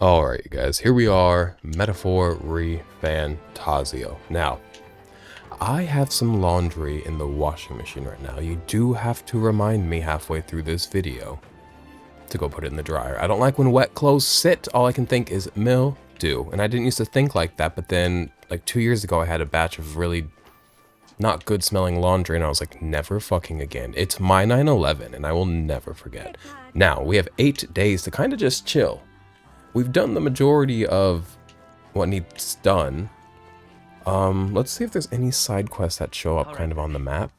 Alright, you guys, here we are, Metaphor ReFantazio. Now, I have some laundry in the washing machine right now. You do have to remind me halfway through this video to go put it in the dryer. I don't like when wet clothes sit. All I can think is mildew. And I didn't used to think like that, but then, like 2 years ago, I had a batch of really not good smelling laundry, and I was like, never fucking again. It's my 9/11, and I will never forget. Now, we have 8 days to kind of just chill. We've done the majority of what needs done. Let's see if there's any side quests that show up kind of on the map.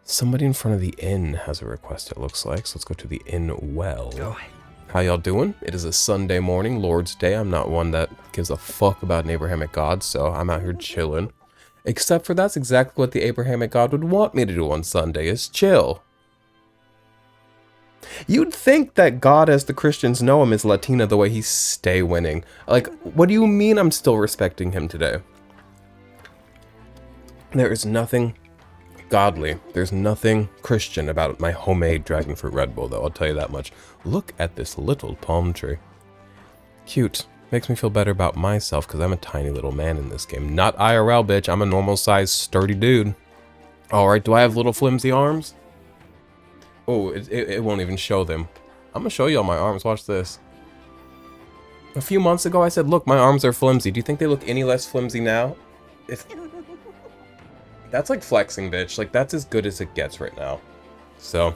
Somebody in front of the inn has a request, it looks like. So let's go to the inn well. How y'all doing? It is a Sunday morning, Lord's Day. I'm not one that gives a fuck about an Abrahamic God, so I'm out here chilling. Except for that's exactly what the Abrahamic God would want me to do on Sunday, is chill. You'd think that God, as the Christians know him, is Latina the way he stay winning. Like, what do you mean I'm still respecting him today? There is nothing godly. There's nothing Christian about my homemade dragon fruit Red Bull, though. I'll tell you that much. Look at this little palm tree. Cute. Makes me feel better about myself because I'm a tiny little man in this game. Not IRL, bitch. I'm a normal-sized, sturdy dude. Alright, do I have little flimsy arms? Oh, it won't even show them. I'm gonna show y'all my arms. Watch this. A few months ago, I said, look, my arms are flimsy. Do you think they look any less flimsy now? That's like flexing, bitch. Like, that's as good as it gets right now. So,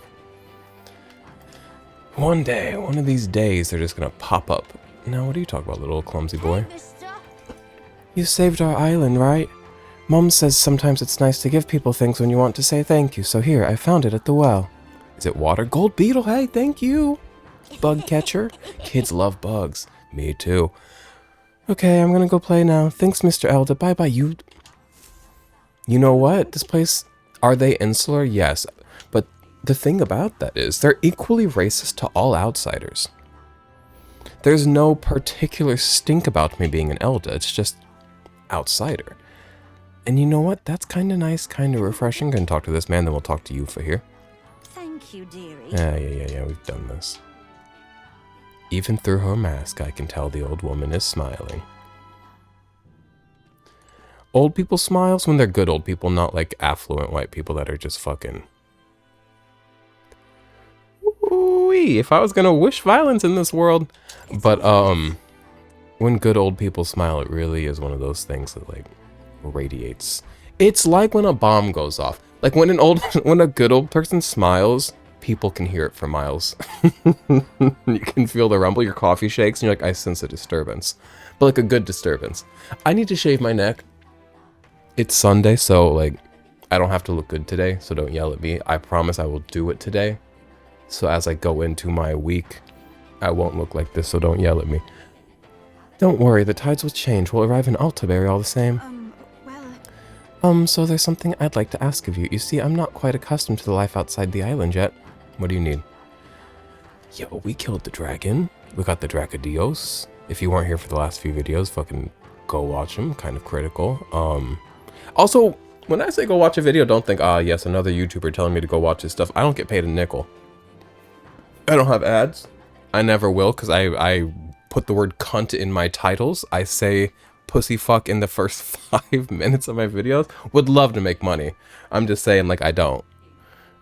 one day, one of these days, they're just gonna pop up. Now, what are you talking about, little clumsy boy? You saved our island, right? Mom says sometimes it's nice to give people things when you want to say thank you. So here, I found it at the well. Is it water? Gold beetle, hey, thank you. Bug catcher. Kids love bugs. Me too. Okay, I'm gonna go play now. Thanks, Mr. Elda. Bye-bye, you... You know what? This place... Are they insular? Yes. But the thing about that is, they're equally racist to all outsiders. There's no particular stink about me being an Elda. It's just... outsider. And you know what? That's kind of nice, kind of refreshing. Gonna talk to this man, then we'll talk to you for here. Thank you, dearie. Yeah, we've done this. Even through her mask, I can tell the old woman is smiling. Old people smiles when they're good old people, not like affluent white people that are just fucking... Ooh-wee, if I was gonna wish violence in this world. But, when good old people smile, it really is one of those things that, like, radiates. It's like when a bomb goes off. Like when when a good old person smiles, people can hear it for miles. You can feel the rumble, your coffee shakes, and you're like, I sense a disturbance. But like a good disturbance. I need to shave my neck. It's Sunday, so like, I don't have to look good today, so don't yell at me. I promise I will do it today. So as I go into my week, I won't look like this, so don't yell at me. Don't worry, the tides will change. We'll arrive in Altaberry all the same. So there's something I'd like to ask of you. You see, I'm not quite accustomed to the life outside the island yet. What do you need? Yo, we killed the dragon. We got the Dracodios. If you weren't here for the last few videos, fucking go watch them. Kind of critical. Also, when I say go watch a video, don't think, ah, yes, another YouTuber telling me to go watch his stuff. I don't get paid a nickel. I don't have ads. I never will, because I put the word cunt in my titles. I say pussy fuck in the first 5 minutes of my videos. Would love to make money. I'm just saying, like, I don't.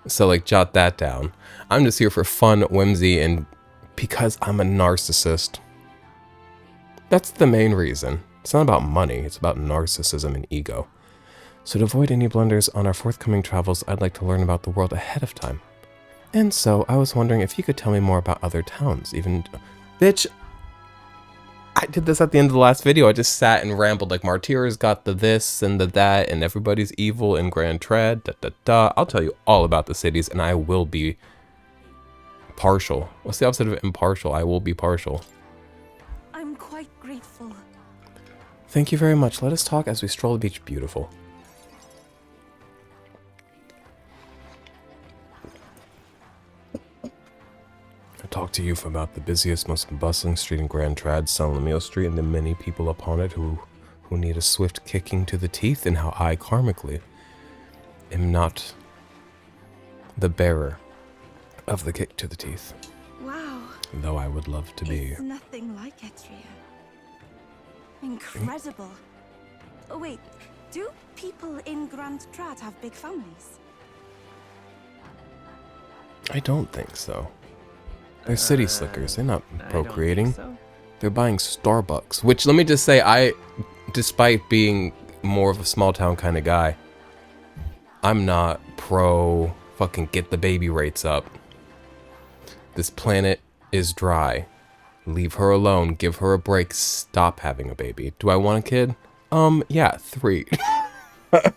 So, like, jot that down. I'm just here for fun, whimsy, and because I'm a narcissist. That's the main reason. It's not about money. It's about narcissism and ego. So to avoid any blunders on our forthcoming travels, I'd like to learn about the world ahead of time. And so, I was wondering if you could tell me more about other towns, even... Bitch! I did this at the end of the last video. I just sat and rambled like Martira's got the this and the that and everybody's evil in Grand Tread. I'll tell you all about the cities and I will be partial. What's the opposite of impartial? I will be partial. I'm quite grateful. Thank you very much. Let us talk as we stroll the beach. Beautiful. Talk to you about the busiest, most bustling street in Grand Trad, San Lemio Street, and the many people upon it who need a swift kicking to the teeth, and how I, karmically, am not the bearer of the kick to the teeth. Wow. Though I would love to be. It's nothing like Etria. Incredible. Oh wait, do people in Grand Trat have big families? I don't think so. They're city slickers. They're not I procreating. don't think so. They're buying Starbucks. Which, let me just say, despite being more of a small town kind of guy, I'm not pro fucking get the baby rates up. This planet is dry. Leave her alone. Give her a break. Stop having a baby. Do I want a kid? Yeah, 3.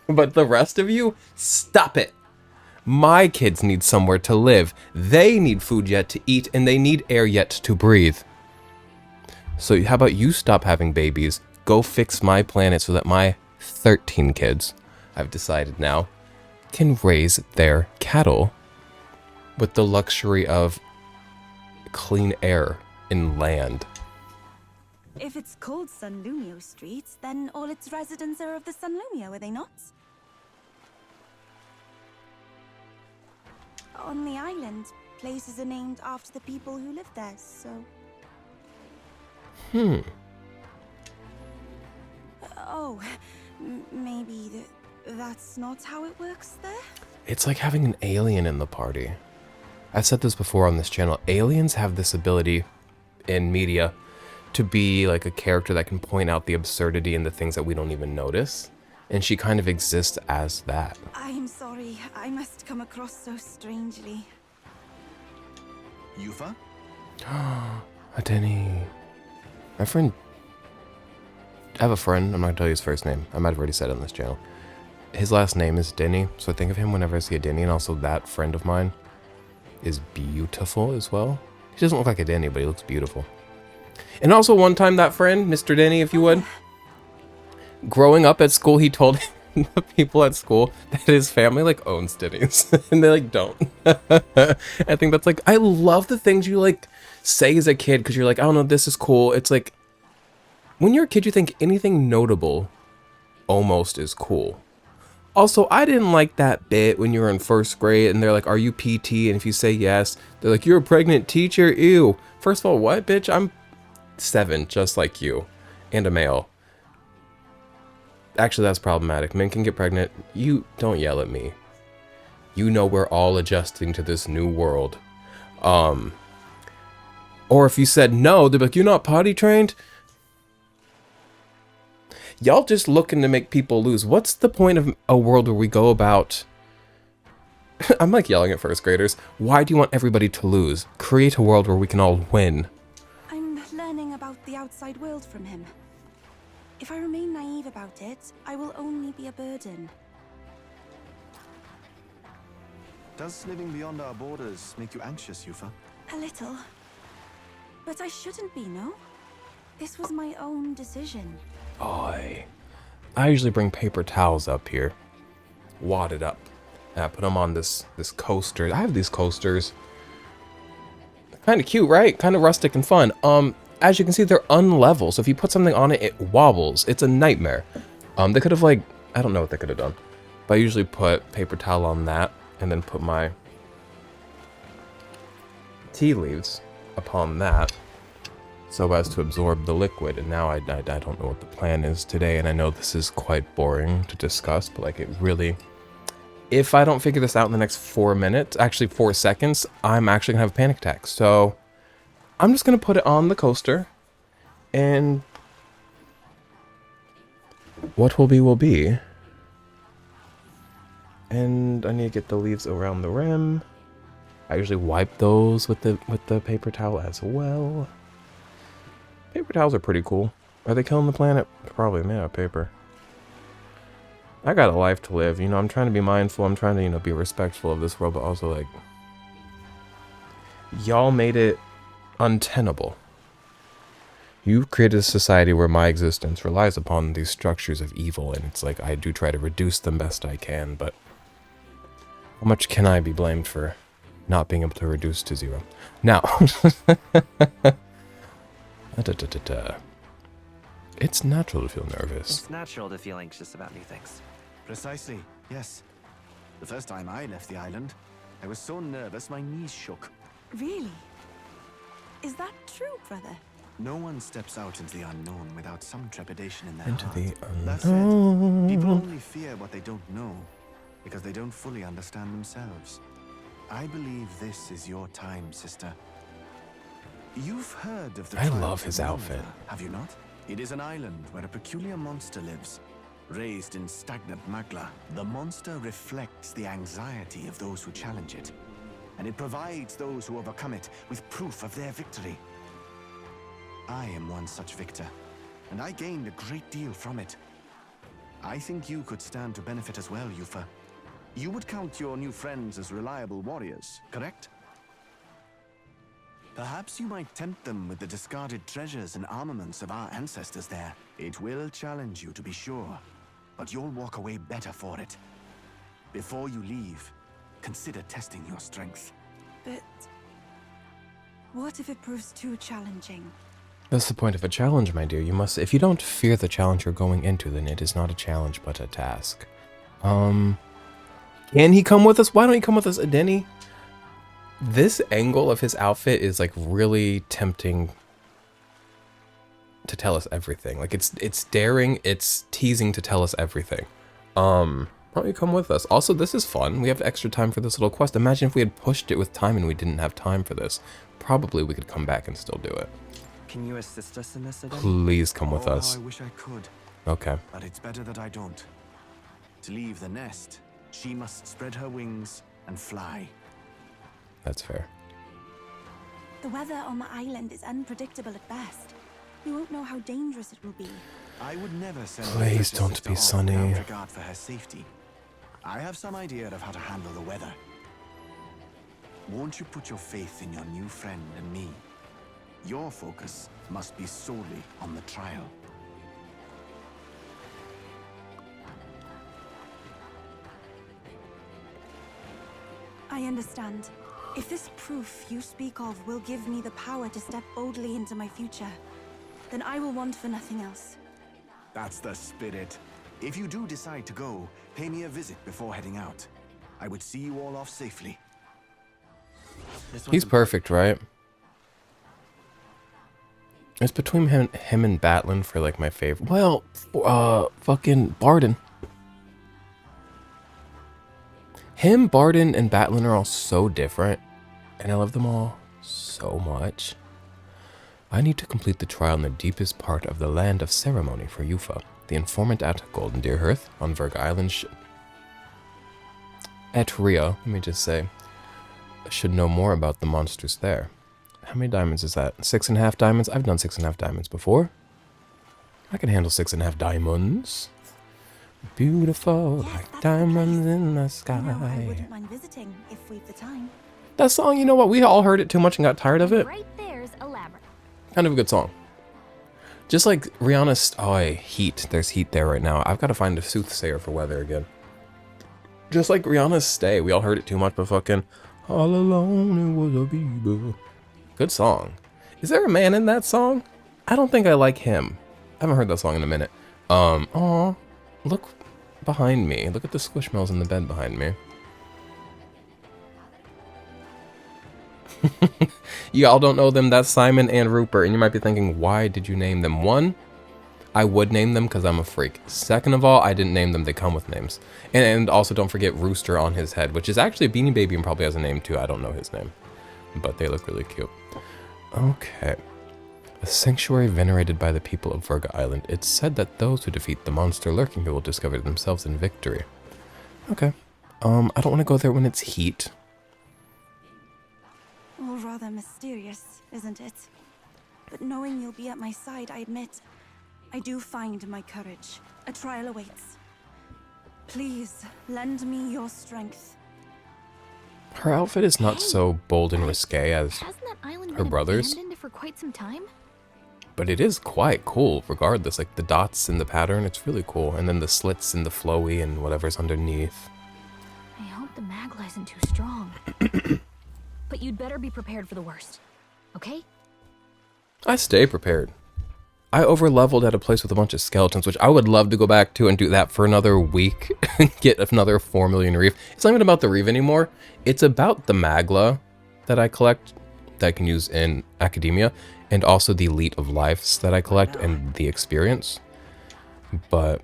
But the rest of you, stop it. My kids need somewhere to live. They need food yet to eat, and they need air yet to breathe. So how about you stop having babies, go fix my planet so that my 13 kids, I've decided now, can raise their cattle with the luxury of clean air and land. If it's called Sunlumio Street, then all its residents are of the Sunlumio, are they not? On the island, places are named after the people who live there, so... Oh, maybe that's not how it works there? It's like having an alien in the party. I've said this before on this channel. Aliens have this ability in media to be like a character that can point out the absurdity in the things that we don't even notice. And she kind of exists as that. I'm sorry, I must come across so strangely. Yufa? Denny. My friend... I have a friend, I'm not gonna tell you his first name. I might have already said it on this channel. His last name is Denny, so I think of him whenever I see a Denny, and also that friend of mine is beautiful as well. He doesn't look like a Denny, but he looks beautiful. And also one time that friend, Mr. Denny, if you would, growing up at school, he told the people at school that his family like owns Denny's, and they like don't. I think that's like, I love the things you like say as a kid, because you're like, I don't know, this is cool. It's like, when you're a kid, you think anything notable almost is cool. Also, I didn't like that bit when you were in first grade and they're like, are you PT? And if you say yes, they're like, you're a pregnant teacher? Ew. First of all, what, bitch? I'm 7, just like you. And a male. Actually, that's problematic. Men can get pregnant. You don't yell at me. You know we're all adjusting to this new world. Or if you said no, they'd be like, you're not potty trained? Y'all just looking to make people lose. What's the point of a world where we go about... I'm like yelling at first graders. Why do you want everybody to lose? Create a world where we can all win. I'm learning about the outside world from him. If I remain naive about it, I will only be a burden. Does living beyond our borders make you anxious, Yufa? A little. But I shouldn't be, no? This was my own decision. I usually bring paper towels up here, wadded up, and I put them on this coaster. I have these coasters. Kind of cute, right? Kind of rustic and fun. As you can see, they're unlevel, so if you put something on it, it wobbles. It's a nightmare. They could have like, I don't know what they could have done, but I usually put paper towel on that, and then put my tea leaves upon that, so as to absorb the liquid. And now I don't know what the plan is today, and I know this is quite boring to discuss, but like it really, if I don't figure this out in the next 4 minutes, actually 4 seconds, I'm actually gonna have a panic attack. So I'm just gonna put it on the coaster, and what will be will be. And I need to get the leaves around the rim. I usually wipe those with the paper towel as well. Paper towels are pretty cool. Are they killing the planet? Probably made out of paper. I got a life to live, you know, I'm trying to be mindful, I'm trying to, you know, be respectful of this world, but also, like, y'all made it untenable. You've created a society where my existence relies upon these structures of evil, and it's like, I do try to reduce them best I can, but how much can I be blamed for not being able to reduce to 0? Now, it's natural to feel nervous. It's natural to feel anxious about new things. Precisely, yes. The first time I left the island, I was so nervous my knees shook. Really? Is that true, brother? No one steps out into the unknown without some trepidation in their Into heart. the That said, people unknown. only fear what they don't know because they don't fully understand themselves. I believe this is your time, sister. You've heard of the I trials love of his Latina, outfit. have you not? It is an island where a peculiar monster lives. Raised in stagnant magma, the monster reflects the anxiety of those who challenge it, and it provides those who overcome it with proof of their victory. I am one such victor, and I gained a great deal from it. I think you could stand to benefit as well, Yufa. You would count your new friends as reliable warriors, correct? Perhaps you might tempt them with the discarded treasures and armaments of our ancestors there. It will challenge you, to be sure, but you'll walk away better for it. Before you leave, consider testing your strength. But what if it proves too challenging? That's the point of a challenge, my dear. You must, if you don't fear the challenge you're going into, then it is not a challenge, but a task. Can he come with us? Why don't he come with us, Denny? This angle of his outfit is like really tempting to tell us everything. Like it's daring, it's teasing to tell us everything. Why don't you come with us? Also, this is fun. We have extra time for this little quest. Imagine if we had pushed it with time and we didn't have time for this. Probably we could come back and still do it. Can you assist us in this, Aden? Please come with Oh, us. how I wish I could, Okay. but it's better that I don't. To leave the nest, she must spread her wings and fly. That's fair. The weather on the island is unpredictable at best. We won't know how dangerous it will be. I would never send my Please precious don't sister be off sunny. without regard for her safety. I have some idea of how to handle the weather. Won't you put your faith in your new friend and me? Your focus must be solely on the trial. I understand. If this proof you speak of will give me the power to step boldly into my future, then I will want for nothing else. That's the spirit. If you do decide to go, pay me a visit before heading out. I would see you all off safely. This He's one's perfect, right? It's between him and Batlin for like my favorite. Well, fucking Barden. Him, Barden, and Batlin are all so different, and I love them all so much. I need to complete the trial in the deepest part of the land of ceremony for Yufa, the informant at Golden Deer Hearth on Verg Island. At Rio, let me just say, I should know more about the monsters there. How many diamonds is that? 6.5 diamonds? I've done 6.5 diamonds before. I can handle 6.5 diamonds. Beautiful Yes, like that's the diamonds place. in the You know, I sky. wouldn't mind visiting if we've the time. That song, you know what? We all heard it too much and got tired of it. Right there's a labyrinth. Kind of a good song. Just like Rihanna's... Oh, heat. There's heat there right now. I've got to find a soothsayer for weather again. Just like Rihanna's Stay. We all heard it too much, but fucking... All alone it was a baby. Good song. Is there a man in that song? I don't think I like him. I haven't heard that song in a minute. Aw. Look behind me. Look at the Squishmallows in the bed behind me. Y'all don't know them. That's Simon and Rupert. And you might be thinking, why did you name them? One, I would name them because I'm a freak. Second of all, I didn't name them. They come with names. And also don't forget Rooster on his head, which is actually a Beanie Baby and probably has a name too. I don't know his name. But they look really cute. Okay. A sanctuary venerated by the people of Verga Island. It's said that those who defeat the monster lurking here will discover themselves in victory. Okay. I don't want to go there when it's heat. All rather mysterious, isn't it? But knowing you'll be at my side, I admit, I do find my courage. A trial awaits. Please, lend me your strength. Her outfit is not so bold and risque as Hasn't that island her been brothers? abandoned for quite some time? But it is quite cool, regardless. Like, the dots in the pattern, it's really cool. And then the slits and the flowy and whatever's underneath. I hope the magla isn't too strong. But you'd better be prepared for the worst, okay? I stay prepared. I over-leveled at a place with a bunch of skeletons, which I would love to go back to and do that for another week. Get another 4 million reef. It's not even about the reef anymore. It's about the magla that I collect that I can use in academia, and also the Elite of Lives that I collect and the experience. But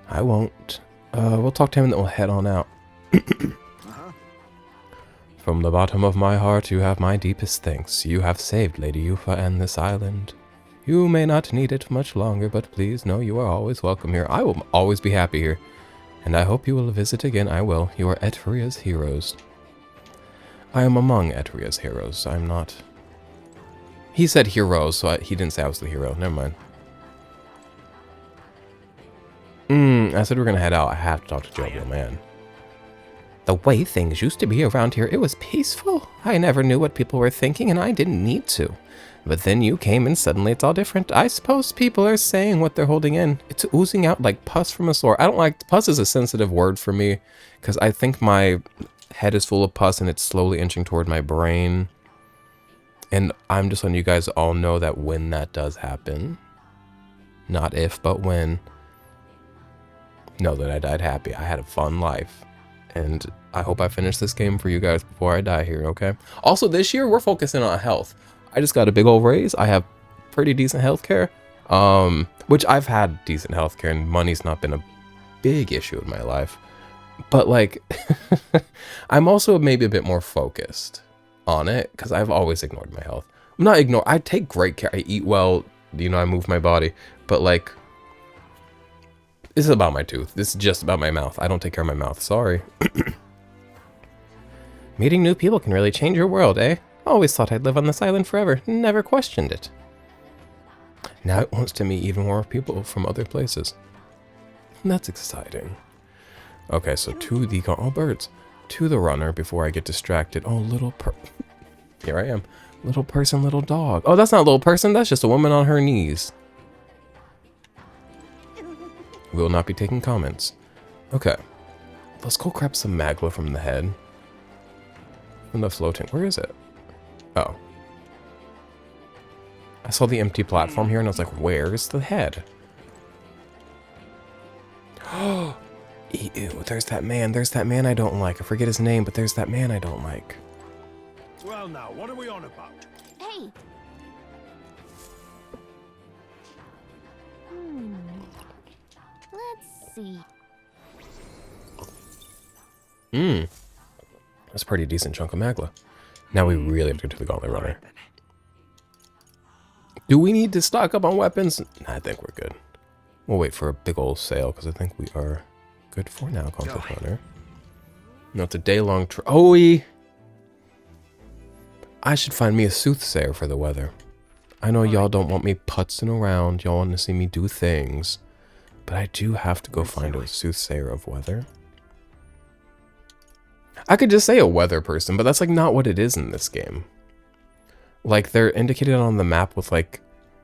I won't. We'll talk to him and then we'll head on out. From the bottom of my heart, you have my deepest thanks. You have saved Lady Yufa and this island. You may not need it much longer, but please know you are always welcome here. I will always be happy here. And I hope you will visit again. I will. You are Etria's heroes. I am among Etria's heroes. I'm not... He said heroes, so he didn't say I was the hero. Never mind. I said we're gonna head out. I have to talk to Jovial Man. The way things used to be around here, it was peaceful. I never knew what people were thinking, and I didn't need to. But then you came and suddenly it's all different. I suppose people are saying what they're holding in. It's oozing out like pus from a sore. I don't like... Pus is a sensitive word for me, because I think my head is full of pus and it's slowly inching toward my brain. And I'm just letting you guys all know that when that does happen, not if, but when, know that I died happy. I had a fun life. And I hope I finish this game for you guys before I die here, okay? Also, this year, we're focusing on health. I just got a big old raise. I have pretty decent healthcare. Which I've had decent healthcare, and money's not been a big issue in my life. But, like, I'm also maybe a bit more focused on it, because I've always ignored my health. I'm not ignore. I take great care. I eat well. You know, I move my body. But, like... This is about my tooth. This is just about my mouth. I don't take care of my mouth. Sorry. Meeting new people can really change your world, eh? Always thought I'd live on this island forever. Never questioned it. Now it wants to meet even more people from other places. That's exciting. Okay, so to the... Oh, birds. To the runner before I get distracted. Oh, Here I am. Little person, little dog. Oh, that's not a little person. That's just a woman on her knees. We will not be taking comments. Okay. Let's go grab some magla from the head. From the floating. Where is it? Oh. I saw the empty platform here and I was like, where's the head? Oh, ew, there's that man. There's that man I don't like. I forget his name, but there's that man I don't like. Well now, what are we on about? Hey! Let's see. That's a pretty decent chunk of magla. Now we really have to go to the Gauntlet Runner. Do we need to stock up on weapons? I think we're good. We'll wait for a big old sale, because I think we are good for now, Gauntlet Runner. No, it's a day-long I should find me a soothsayer for the weather. I know y'all don't want me putzing around. Y'all want to see me do things. But I do have to go find a soothsayer of weather. I could just say a weather person, but that's like not what it is in this game. Like they're indicated on the map with like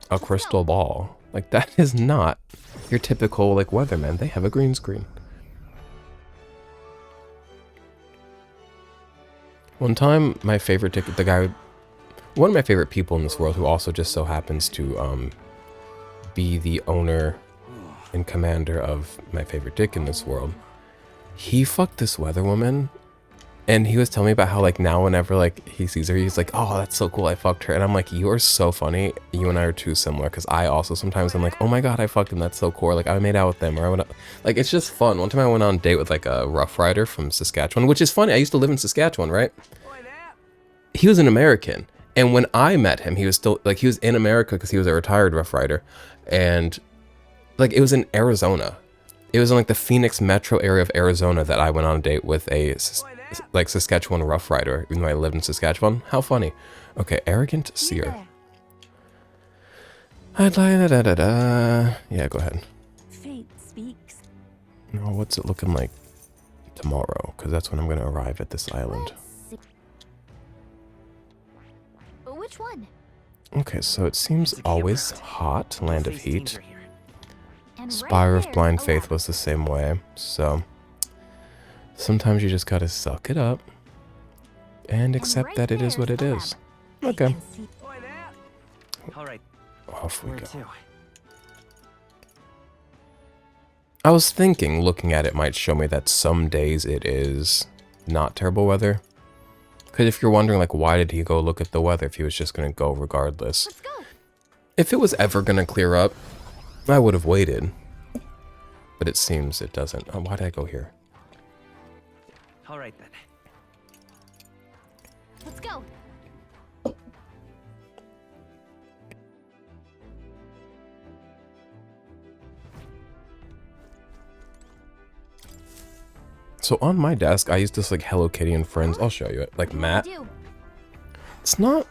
a crystal ball. Like that is not your typical like weatherman. They have a green screen. One time, my favorite one of my favorite people in this world who also just so happens to be the owner and commander of my favorite dick in this world, he fucked this weather woman, and he was telling me about how like now whenever like he sees her, he's like, oh, that's so cool, I fucked her. And I'm like, you are so funny. You and I are too similar, because I also sometimes I'm like, oh my god, I fucked him, that's so cool. Or, like I made out with them, or I went like it's just fun. One time I went on a date with like a Rough Rider from Saskatchewan, which is funny. I used to live in Saskatchewan, right? He was an American, and when I met him, he was still like he was in America because he was a retired Rough Rider, and like it was in Arizona. It was in like the Phoenix metro area of Arizona that I went on a date with a like Saskatchewan Rough Rider, even though I lived in Saskatchewan. How funny. Okay, arrogant seer. Yeah, go ahead. Fate speaks. No, what's it looking like tomorrow? Because that's when I'm going to arrive at this island. Which one? Okay, so it seems always hot, land of heat. And Spire of there's Blind a Faith lab. was the same way, so sometimes you just gotta suck it up and accept right that it is what there's it a is. lab. Okay, All right, off we where go. to? I was thinking looking at it might show me that some days it is not terrible weather, Because if you're wondering, like, why did he go look at the weather if he was just going to go regardless? Let's go. If it was ever going to clear up, I would have waited. But it seems it doesn't. Oh, why did I go here? All right then. Let's go. So on my desk, I use this like Hello Kitty and Friends. I'll show you it. Like mat. It's not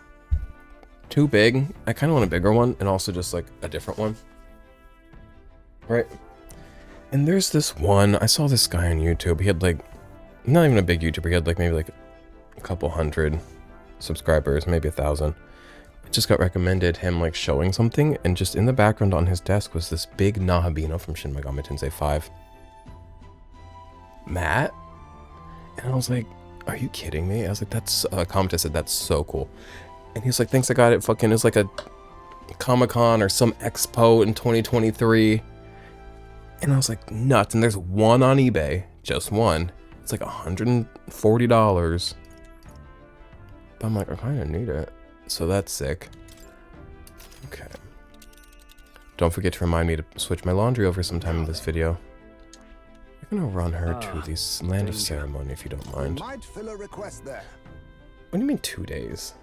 too big. I kind of want a bigger one and also just like a different one. Right? And there's this one. I saw this guy on YouTube. He had like, not even a big YouTuber. He had like maybe like a couple hundred subscribers, maybe 1,000. It just got recommended him like showing something, and just in the background on his desk was this big Nahabino from Shin Megami Tensei 5. Matt? And I was like, are you kidding me? I was like, that's, commenter said, that's so cool. And he was like, thanks, I got it. Fucking, it's like a Comic-Con or some expo in 2023. And I was like, nuts. And there's one on eBay, just one. It's like $140. But I'm like, I kind of need it. So that's sick. Okay. Don't forget to remind me to switch my laundry over sometime in this video. I'm gonna run her to the Land of Ceremony if you don't mind. Might fill a request there. What do you mean 2 days?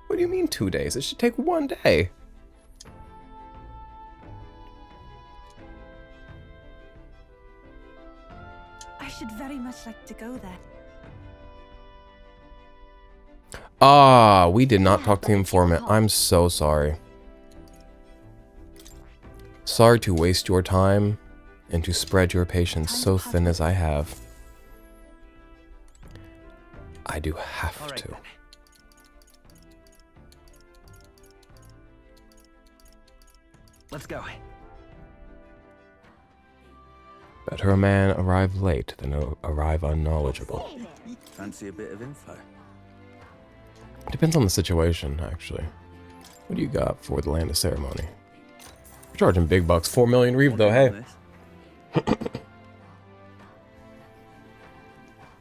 What do you mean 2 days? It should take 1 day. I should very much like to go there. Ah, we did not talk to the informant. I'm so sorry. Sorry to waste your time and to spread your patience so thin as I have. I do have to. Let's go. Better a man arrive late than arrive unknowledgeable. Fancy a bit of info? Depends on the situation, actually. What do you got for the Land of Ceremony? You're charging big bucks. 4 million reeve, though, hey.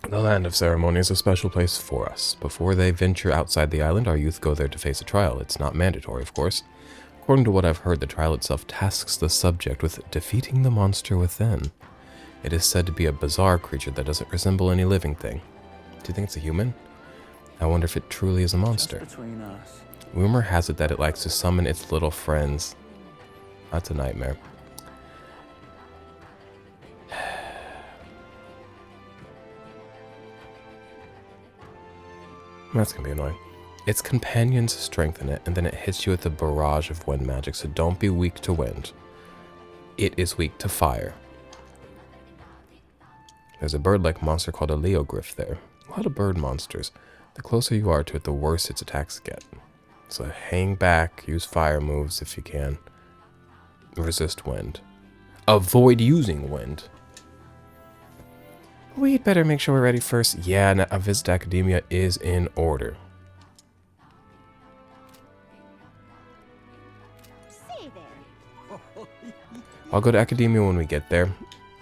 The Land of Ceremony is a special place for us. Before they venture outside the island, our youth go there to face a trial. It's not mandatory, of course. According to what I've heard, the trial itself tasks the subject with defeating the monster within. It is said to be a bizarre creature that doesn't resemble any living thing. Do you think it's a human? I wonder if it truly is a monster. Between us. Rumor has it that it likes to summon its little friends. That's a nightmare. That's gonna be annoying. Its companions strengthen it, and then it hits you with a barrage of wind magic, so don't be weak to wind. It is weak to fire. There's a bird-like monster called a Leogryph there. A lot of bird monsters. The closer you are to it, the worse its attacks get. So hang back, use fire moves if you can. Resist wind. Avoid using wind. We'd better make sure we're ready first. Yeah, a visit to Academia is in order. I'll go to Academia when we get there, and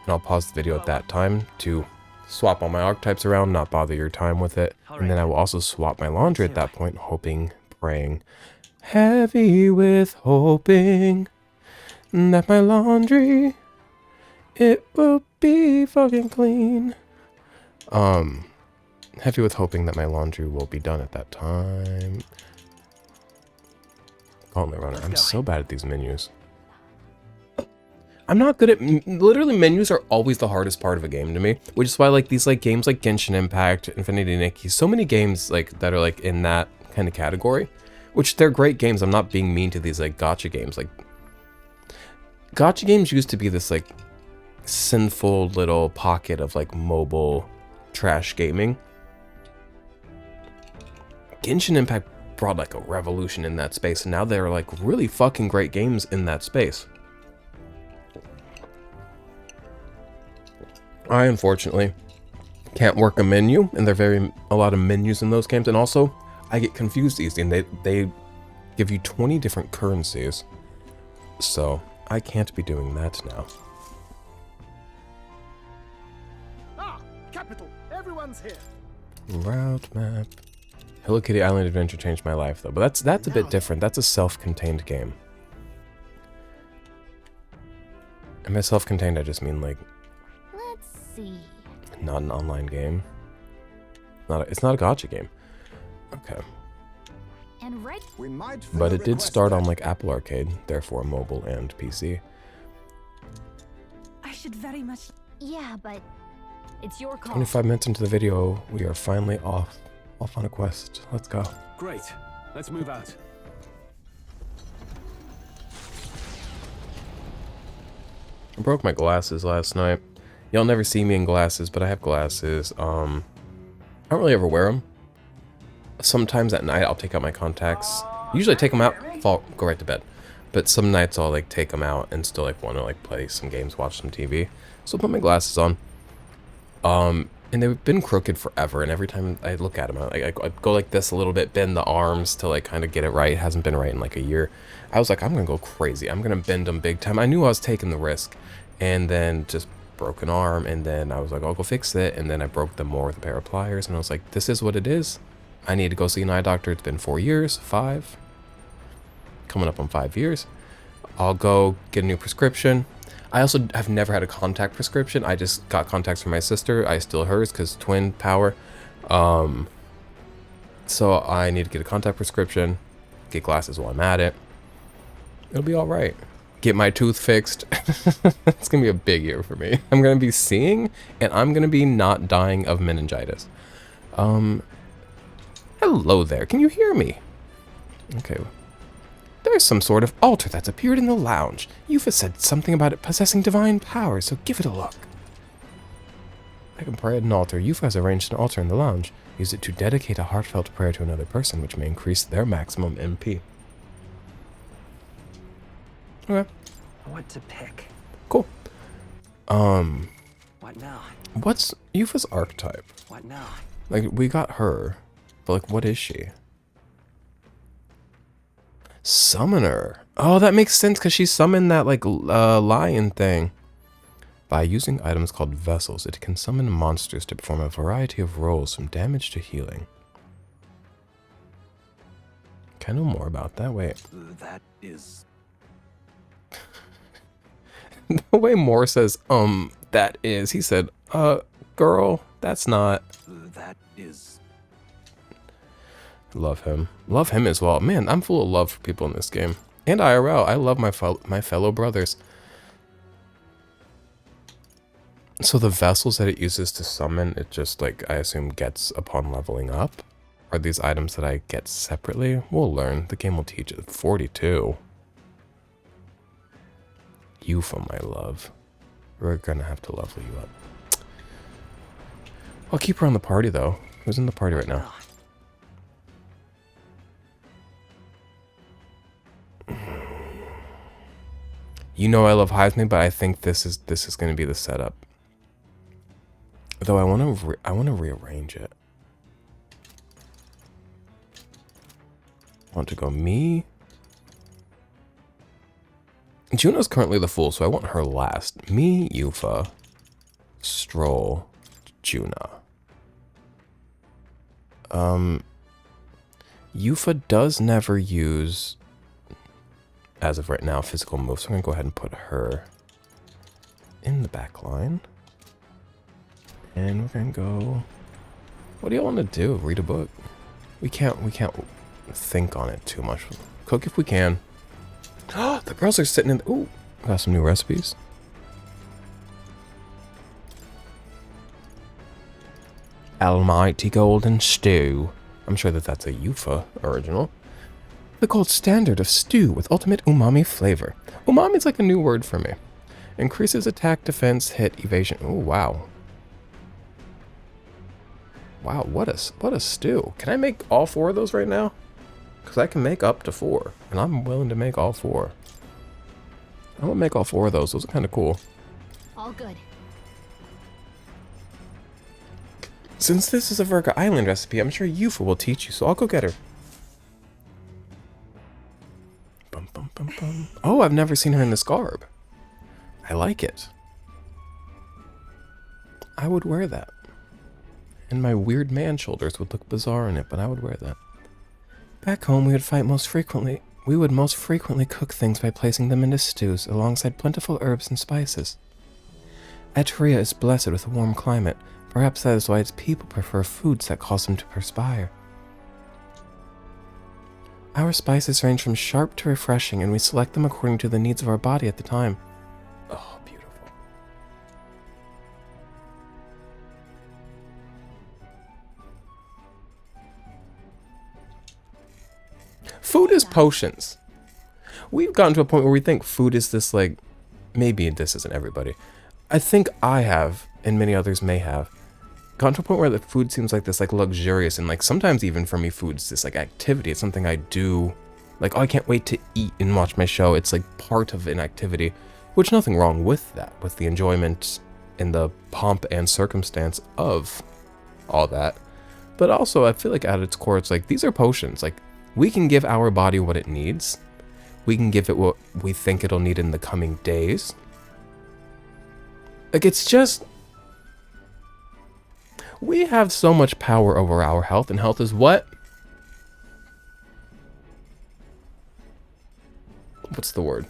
I'll pause the video at that time to swap all my archetypes around, not bother your time with it. And then I will also swap my laundry at that point, hoping, praying, heavy with hoping that my laundry, it will be fucking clean. Heavy with hoping that my laundry will be done at that time. Gauntlet Runner. I'm so bad at these menus. I'm not good at literally menus are always the hardest part of a game to me, which is why like these like games like Genshin Impact, Infinity Nikki, so many games like that are like in that kind of category, which they're great games. I'm not being mean to these like gacha games. Like gacha games used to be this like sinful little pocket of like mobile trash gaming. Genshin Impact brought like a revolution in that space, and now they're like really fucking great games in that space. I unfortunately can't work a menu, and there are a lot of menus in those games, and also I get confused easily, and they give you 20 different currencies, so I can't be doing that now. Ah, capital. Everyone's here. Route map. Hello Kitty Island Adventure changed my life though, but that's a bit different. That's a self-contained game. And by self-contained, I just mean like Let's see. not an online game. It's not a gacha game. Okay. And right. We might But it did start on like Apple Arcade, therefore mobile and PC. I should very much. Yeah, but it's your call. 25 minutes into the video, we are finally off on a quest. Let's go. Great. Let's move out. I broke my glasses last night. Y'all never see me in glasses, but I have glasses. I don't really ever wear them. Sometimes at night I'll take out my contacts. Usually I take them out, go right to bed. But some nights I'll like take them out and still like want to like play some games, watch some TV. So I'll put my glasses on. And they've been crooked forever. And every time I look at them, I go like this a little bit, bend the arms to like kind of get it right. It hasn't been right in like a year. I was like, I'm gonna go crazy. I'm gonna bend them big time. I knew I was taking the risk, and then just broke an arm. And then I was like, I'll go fix it. And then I broke them more with a pair of pliers. And I was like, this is what it is. I need to go see an eye doctor. It's been 4 years, 5, coming up on 5 years. I'll go get a new prescription. I also have never had a contact prescription. I just got contacts from my sister. I steal hers because twin power. So I need to get a contact prescription, get glasses while I'm at it. It'll be all right. Get my tooth fixed. It's gonna be a big year for me. I'm gonna be seeing, and I'm gonna be not dying of meningitis. Hello there. Can you hear me? Okay. There's some sort of altar that's appeared in the lounge. Yufa said something about it possessing divine power, so give it a look. I can pray at an altar. Yufa has arranged an altar in the lounge. Use it to dedicate a heartfelt prayer to another person, which may increase their maximum MP. Okay. What to pick? Cool. What now? What's Yufa's archetype? What now? Like, we got her, but like, what is she? Summoner. Oh, that makes sense because she summoned that like lion thing. By using items called vessels, it can summon monsters to perform a variety of roles from damage to healing. Can I know more about that? Wait. That is... The way Moore says, that is, he said, girl, that's not. That is... Love him. Love him as well. Man, I'm full of love for people in this game. And IRL, I love my fellow brothers. So the vessels that it uses to summon, it just like, I assume gets upon leveling up? Are these items that I get separately? We'll learn. The game will teach it. 42. Yufa, my love. We're gonna have to level you up. I'll keep her on the party though. Who's in the party right now? You know I love Heisman, but I think this is going to be the setup. Though I want to rearrange it. I want to go me. Juno's currently the fool, so I want her last. Me, Yufa, Stroll, Juna. Yufa does never use, as of right now, physical moves, so I'm gonna go ahead and put her in the back line. And we're gonna go, what do y'all want to do? Read a book? We can't think on it too much. Cook if we can. The girls are sitting in, ooh, got some new recipes. Almighty Golden Stew. I'm sure that that's a Yufa original. The gold standard of stew with ultimate umami flavor. Umami is like a new word for me. Increases attack, defense, hit, evasion. Oh, wow. Wow, what a stew. Can I make all 4 of those right now? Because I can make up to 4. And I'm willing to make all 4. I'm going to make all 4 of those. Those are kind of cool. All good. Since this is a Virga Island recipe, I'm sure Yufa will teach you, so I'll go get her. Bum, bum, bum, bum. Oh, I've never seen her in this garb. I like it. I would wear that. And my weird man shoulders would look bizarre in it, but I would wear that. Back home, we would most frequently cook things by placing them into stews alongside plentiful herbs and spices. Eteria is blessed with a warm climate. Perhaps that is why its people prefer foods that cause them to perspire. Our spices range from sharp to refreshing, and we select them according to the needs of our body at the time. Oh, beautiful. Food is potions. We've gotten to a point where we think food is this, like, maybe this isn't everybody. I think I have, and many others may have, gotten to a point where the food seems like this, like, luxurious, and, like, sometimes even for me, food's this, like, activity. It's something I do. Like, oh, I can't wait to eat and watch my show. It's, like, part of an activity, which nothing wrong with that, with the enjoyment and the pomp and circumstance of all that. But also, I feel like at its core, it's like, these are potions. Like, we can give our body what it needs. We can give it what we think it'll need in the coming days. Like, it's just... we have so much power over our health, and health is what? What's the word?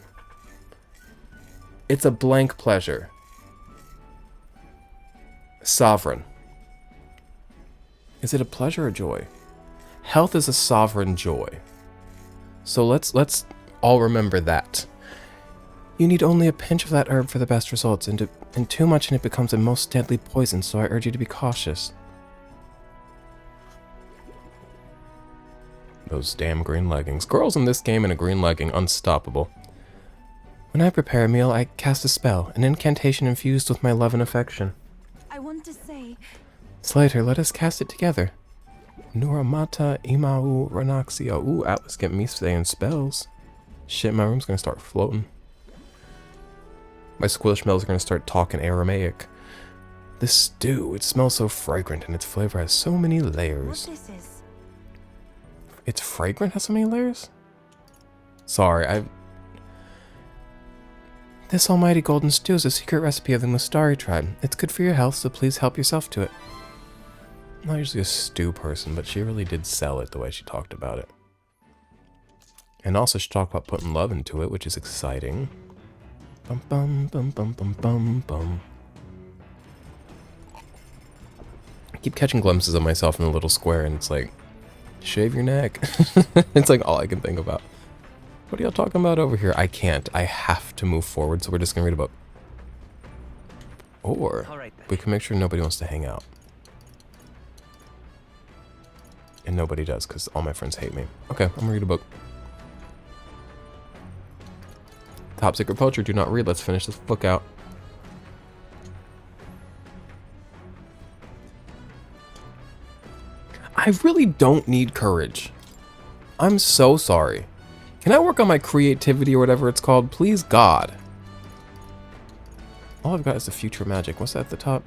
It's a blank pleasure. Sovereign. Is it a pleasure or joy? Health is a sovereign joy. So let's all remember that. You need only a pinch of that herb for the best results, and too much and it becomes a most deadly poison, so I urge you to be cautious. Those damn green leggings. Girls in this game in a green legging, unstoppable. When I prepare a meal, I cast a spell, an incantation infused with my love and affection. I want to say... Slater, let us cast it together. Nuramata Imau Ranaxia. Ooh, Atlas get me saying spells. Shit, my room's gonna start floating. My squishmallows are gonna start talking Aramaic. This stew, it smells so fragrant and its flavor has so many layers. What this is? It's fragrant has so many layers? Sorry, This almighty golden stew is a secret recipe of the Mustari tribe. It's good for your health, so please help yourself to it. I'm not usually a stew person, but she really did sell it the way she talked about it. And also she talked about putting love into it, which is exciting. Bum bum bum bum bum bum bum. I keep catching glimpses of myself in a little square, and it's like, shave your neck. It's like all I can think about. What are y'all talking about over here? I can't. I have to move forward, so we're just gonna read a book. Or we can make sure nobody wants to hang out. And nobody does, because all my friends hate me. Okay, I'm gonna read a book. Top secret poetry, do not read. Let's finish this book out. I really don't need courage. I'm so sorry. Can I work on my creativity or whatever it's called? Please, God. All I've got is the future magic. What's that at the top?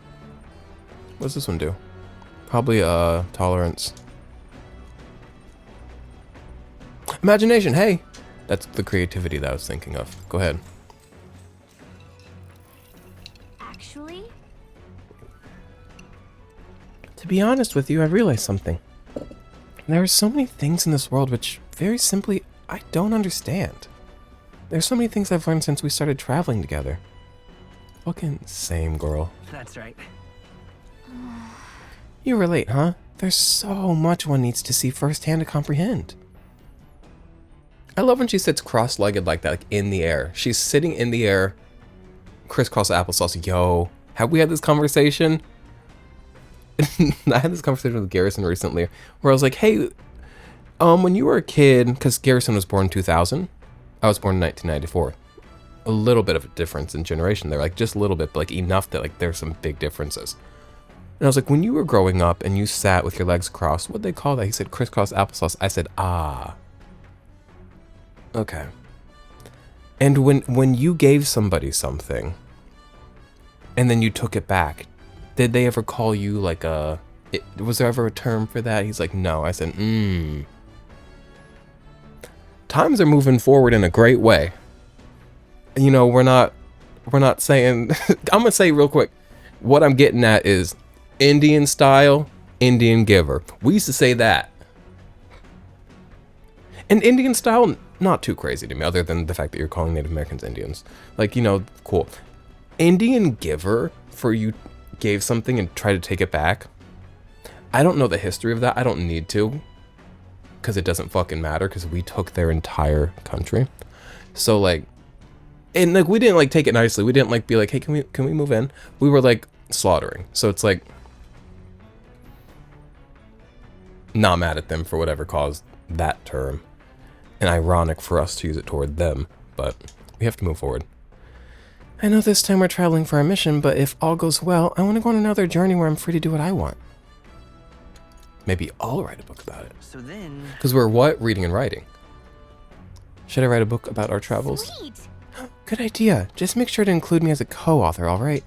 What does this one do? Probably, tolerance. Imagination, hey! That's the creativity that I was thinking of. Go ahead. Actually? To be honest with you, I realized something. There are so many things in this world which, very simply, I don't understand. There's so many things I've learned since we started traveling together. Fucking same, girl. That's right. You relate, huh? There's so much one needs to see firsthand to comprehend. I love when she sits cross-legged like that, like in the air. She's sitting in the air, crisscross applesauce. Yo, have we had this conversation? I had this conversation with Garrison recently, where I was like, hey, when you were a kid, because Garrison was born in 2000, I was born in 1994. A little bit of a difference in generation there, like just a little bit, but like enough that like there's some big differences. And I was like, when you were growing up and you sat with your legs crossed, what'd they call that? He said crisscross applesauce. I said, ah. Okay. And when you gave somebody something, and then you took it back, did they ever call you like was there ever a term for that? He's like, no. I said, Times are moving forward in a great way. You know, we're not saying, I'm gonna say real quick, what I'm getting at is Indian style, Indian giver. We used to say that. And Indian style, not too crazy to me, other than the fact that you're calling Native Americans Indians. Like, you know, cool. Indian giver, for you gave something and try to take it back. I don't know the history of that. I don't need to. Because it doesn't fucking matter, because we took their entire country. So, like, and, like, we didn't, like, take it nicely. We didn't, like, be like, hey, can we move in? We were, like, slaughtering. So it's, like, not mad at them for whatever caused that term. And ironic for us to use it toward them, but we have to move forward. I know this time we're traveling for a mission, but if all goes well, I want to go on another journey where I'm free to do what I want. Maybe I'll write a book about it. So then... Because we're what? Reading and writing. Should I write a book about our travels? Sweet. Good idea. Just make sure to include me as a co-author, alright?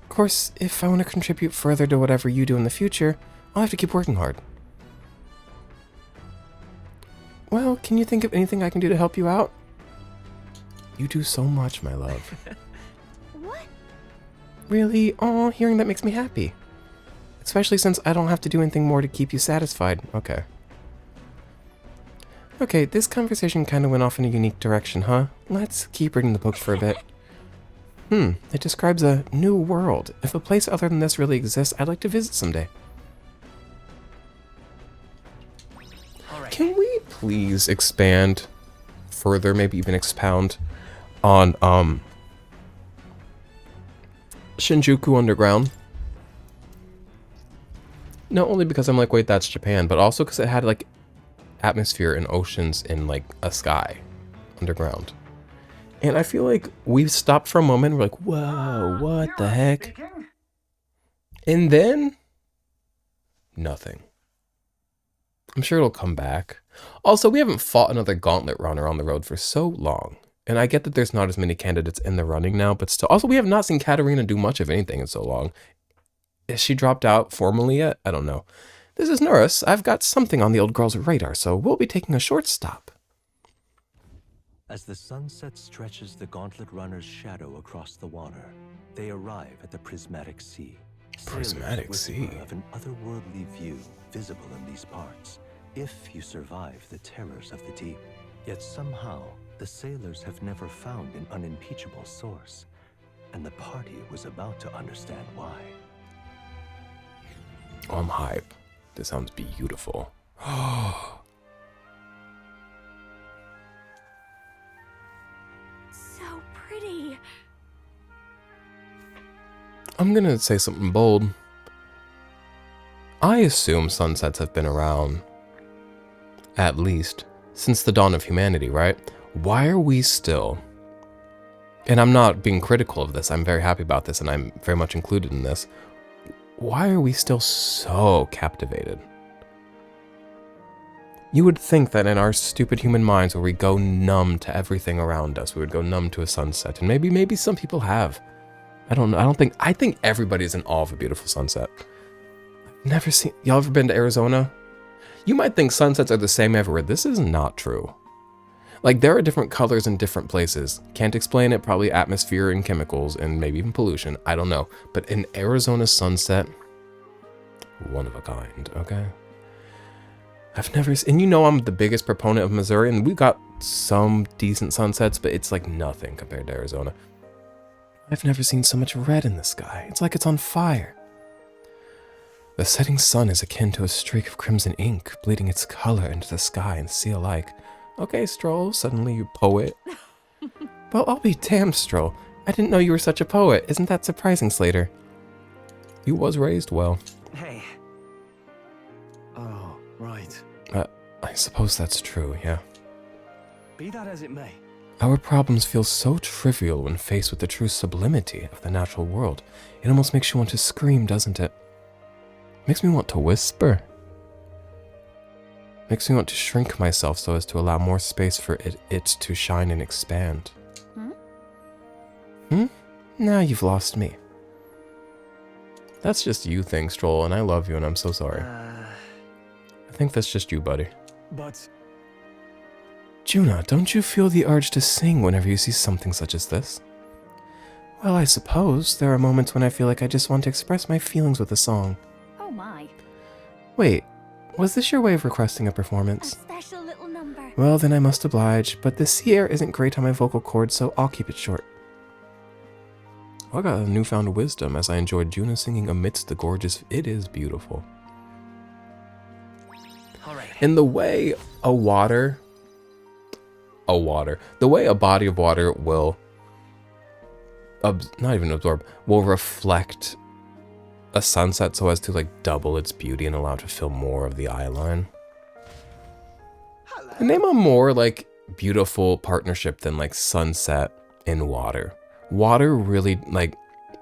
Of course, if I want to contribute further to whatever you do in the future, I'll have to keep working hard. Well, can you think of anything I can do to help you out? You do so much, my love. What? Really? Aw, hearing that makes me happy. Especially since I don't have to do anything more to keep you satisfied. Okay. Okay, this conversation kind of went off in a unique direction, huh? Let's keep reading the book for a bit. It describes a new world. If a place other than this really exists, I'd like to visit someday. Can we please expand further, maybe even expound on Shinjuku Underground? Not only because I'm like, wait, that's Japan, but also because it had like atmosphere and oceans in like a sky underground. And I feel like we've stopped for a moment, we're like, whoa, what the heck? And then nothing. I'm sure it'll come back. Also, we haven't fought another gauntlet runner on the road for so long. And I get that there's not as many candidates in the running now, but still. Also, we have not seen Katarina do much of anything in so long. Has she dropped out formally yet? I don't know. This is Norris. I've got something on the old girl's radar, so we'll be taking a short stop. As the sunset stretches the gauntlet runner's shadow across the water, they arrive at the Prismatic Sea. Prismatic Sailors Sea. whisper of an otherworldly view visible in these parts, if you survive the terrors of the deep. Yet somehow, the sailors have never found an unimpeachable source, and the party was about to understand why. Oh, I'm hype. This sounds beautiful. So pretty. I'm gonna say something bold. I assume sunsets have been around, at least, since the dawn of humanity, right? Why are we still, and I'm not being critical of this, I'm very happy about this, and I'm very much included in this, why are we still so captivated? You would think that in our stupid human minds where we go numb to everything around us, we would go numb to a sunset, and maybe some people have. I don't know, I think everybody's in awe of a beautiful sunset. I've never seen, y'all ever been to Arizona? You might think sunsets are the same everywhere. This is not true. Like, there are different colors in different places. Can't explain it, probably atmosphere and chemicals and maybe even pollution. I don't know. But in Arizona sunset, one of a kind, okay? I've never seen, and you know I'm the biggest proponent of Missouri, and we got some decent sunsets, but it's like nothing compared to Arizona. I've never seen so much red in the sky. It's like it's on fire. The setting sun is akin to a streak of crimson ink, bleeding its color into the sky and sea alike. Okay, Stroll, suddenly you poet. Well, I'll be damned, Stroll. I didn't know you were such a poet. Isn't that surprising, Slater? You was raised well. Hey. Oh, right. I suppose that's true, yeah. Be that as it may. Our problems feel so trivial when faced with the true sublimity of the natural world. It almost makes you want to scream, doesn't it? Makes me want to whisper. Makes me want to shrink myself so as to allow more space for it to shine and expand. Now you've lost me. That's just you thing, Stroll, and I love you and I'm so sorry. I think that's just you, buddy. But... Juna, don't you feel the urge to sing whenever you see something such as this? Well, I suppose there are moments when I feel like I just want to express my feelings with a song. Oh my. Wait, was this your way of requesting a performance? special little number. Well, then I must oblige, but the sea air isn't great on my vocal cords, so I'll keep it short. I got a newfound wisdom as I enjoyed Juna singing amidst the gorgeous. It is beautiful. In the way the way a body of water will, not even absorb, will reflect a sunset so as to like double its beauty and allow it to fill more of the eye line. And name a more like beautiful partnership than like sunset in water. Water really like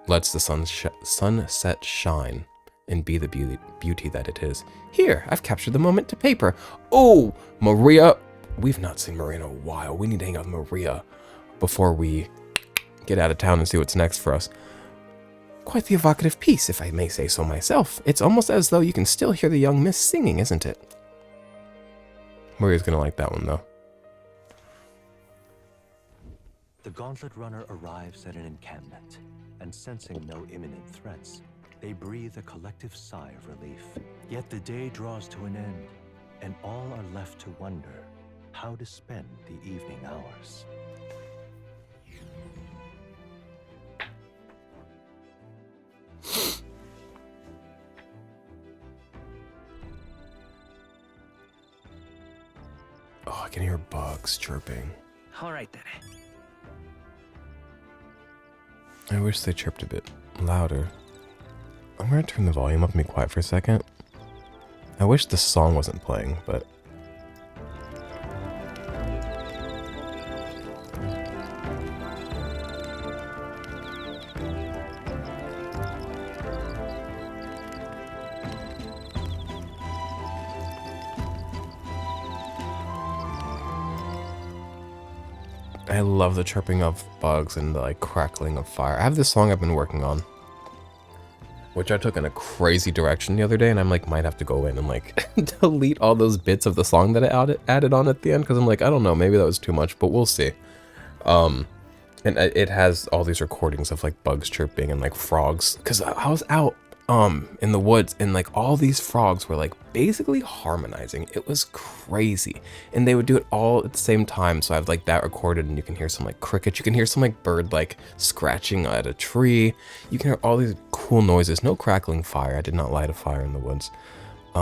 lets the sunset shine and be the beauty that it is. Here, I've captured the moment to paper. Oh, Maria. We've not seen Maria in a while. We need to hang out with Maria before we get out of town and see what's next for us. Quite the evocative piece, if I may say so myself. It's almost as though you can still hear the young miss singing, isn't it? Maria's gonna like that one, though. The Gauntlet Runner arrives at an encampment, and sensing no imminent threats, they breathe a collective sigh of relief. Yet the day draws to an end, and all are left to wonder how to spend the evening hours. Oh, I can hear bugs chirping. All right then. I wish they chirped a bit louder. I'm gonna turn the volume up and be quiet for a second. I wish the song wasn't playing, but... I love the chirping of bugs and the like crackling of fire. I have this song I've been working on, which I took in a crazy direction the other day, and I'm like, might have to go in and like delete all those bits of the song that I added on at the end, because I'm like, I don't know, maybe that was too much, but we'll see. And it has all these recordings of like bugs chirping and like frogs, because I was out in the woods, and like all these frogs were like basically harmonizing. It was crazy, and they would do it all at the same time. So I have like that recorded, and you can hear some like crickets, you can hear some like bird like scratching at a tree, you can hear all these cool noises. No crackling fire. I did not light a fire in the woods. I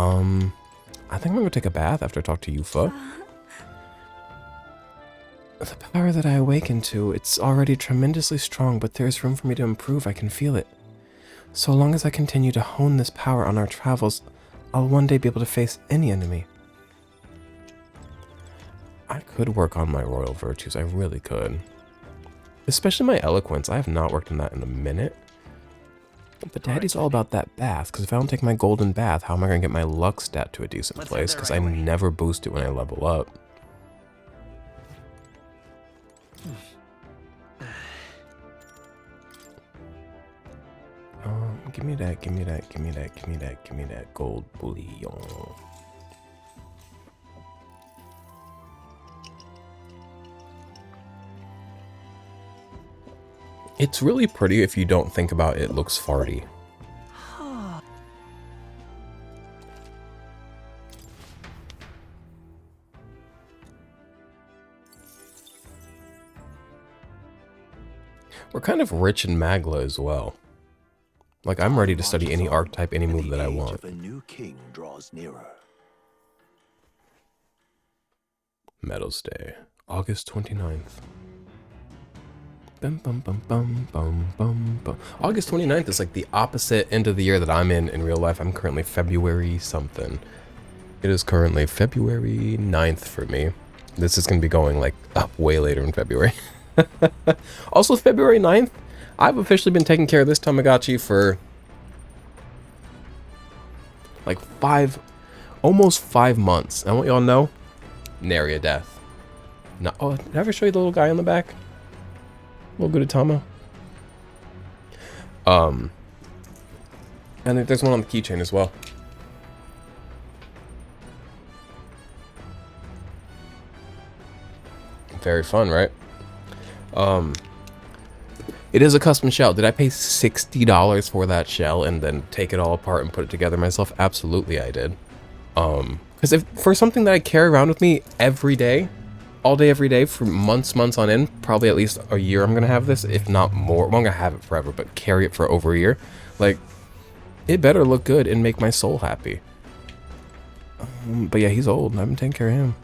think I'm gonna go take a bath after I talk to Yufa. The power that I awaken to, it's already tremendously strong, but there's room for me to improve. I can feel it. So long as I continue to hone this power on our travels, I'll one day be able to face any enemy. I could work on my royal virtues, I really could. Especially my eloquence. I have not worked on that in a minute. But Daddy's all about that bath, because if I don't take my golden bath, how am I going to get my luck stat to a decent place? Because I never boost it when I level up. Give me that, give me that, give me that, give me that, give me that gold bullion. It's really pretty if you don't think about it looks farty. We're kind of rich in Magla as well. Like, I'm ready to study any archetype, any move that I want. A new king draws nearer. Medals Day, August 29th. Bum, bum, bum, bum, bum, bum, bum. August 29th is like the opposite end of the year that I'm in real life. I'm currently February something. It is currently February 9th for me. This is going to be going like up way later in February. Also, February 9th, I've officially been taking care of this Tamagotchi for like almost 5 months. I want y'all to know, nary a death. No, oh, did I ever show you the little guy on the back? Little Gudetama. And there's one on the keychain as well. Very fun, right? It is a custom shell. Did I pay $60 for that shell and then take it all apart and put it together myself? Absolutely I did. Because if for something that I carry around with me every day, all day, every day, for months on end, probably at least a year I'm going to have this, if not more. Well, I'm going to have it forever, but carry it for over a year. Like, it better look good and make my soul happy. But yeah, he's old, and I've been taking care of him.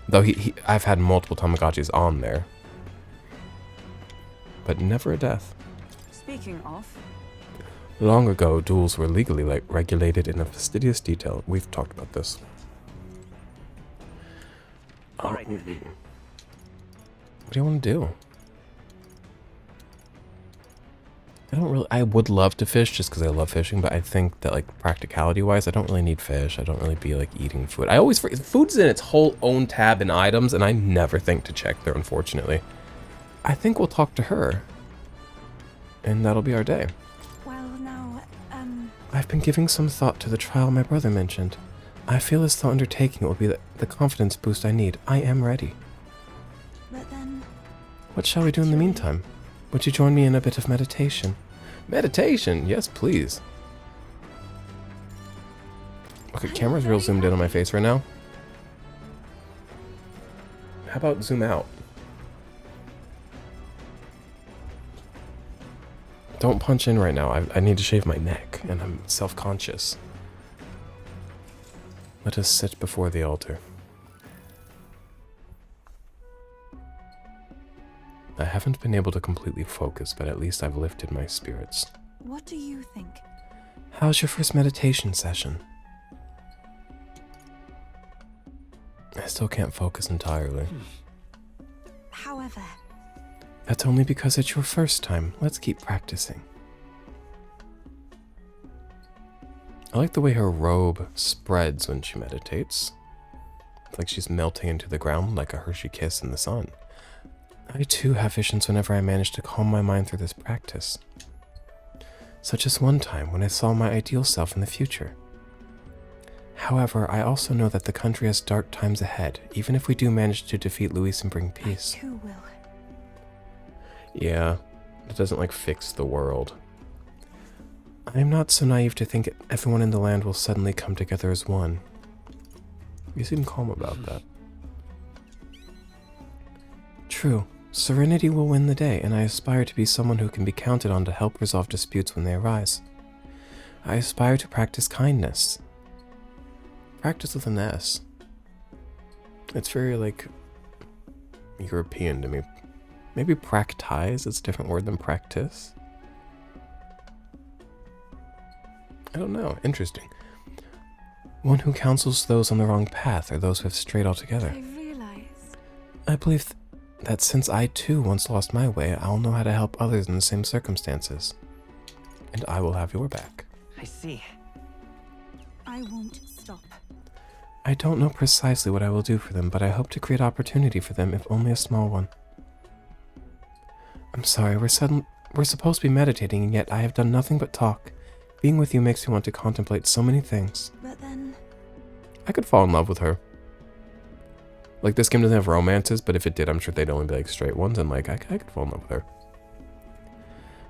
Though I've had multiple Tamagotchis on there. But never a death. Speaking of, Long ago, duels were legally regulated in a fastidious detail. We've talked about this. All right. What do you want to do? I would love to fish just because I love fishing, but I think that, like, practicality-wise, I don't really need fish. I don't really be, like, eating food. I always forget, food's in its whole own tab in items, and I never think to check there, unfortunately. I think we'll talk to her, and that'll be our day. well, now, I've been giving some thought to the trial my brother mentioned. I feel as though undertaking it will be the confidence boost I need. I am ready. but then, What shall we do in the meantime? Would you join me in a bit of meditation? Meditation? Yes, please. Okay, camera's real zoomed in on my face right now. How about zoom out? Don't punch in right now. I need to shave my neck, and I'm self-conscious. Let us sit before the altar. I haven't been able to completely focus, but at least I've lifted my spirits. what do you think? How's your first meditation session? I still can't focus entirely. However, That's only because it's your first time. Let's keep practicing. I like the way her robe spreads when she meditates. It's like she's melting into the ground like a Hershey kiss in the sun. I too have visions whenever I manage to calm my mind through this practice. Such as one time when I saw my ideal self in the future. However, I also know that the country has dark times ahead, even if we do manage to defeat Luis and bring peace. I too will. Yeah, it doesn't like fix the world. I am not so naive to think everyone in the land will suddenly come together as one. You seem calm about that. True, serenity will win the day, and I aspire to be someone who can be counted on to help resolve disputes when they arise. I aspire to practice kindness. Practice with an S. It's very, like, European to me. Maybe practice is a different word than practice. I don't know. Interesting. One who counsels those on the wrong path or those who have strayed altogether. I realize. I believe that since I too once lost my way, I'll know how to help others in the same circumstances. And I will have your back. I see. I won't stop. I don't know precisely what I will do for them, but I hope to create opportunity for them, if only a small one. I'm sorry, we're supposed to be meditating, and yet I have done nothing but talk. Being with you makes me want to contemplate so many things. But then, I could fall in love with her. Like, this game doesn't have romances, but if it did, I'm sure they'd only be, like, straight ones, and, like, I could fall in love with her.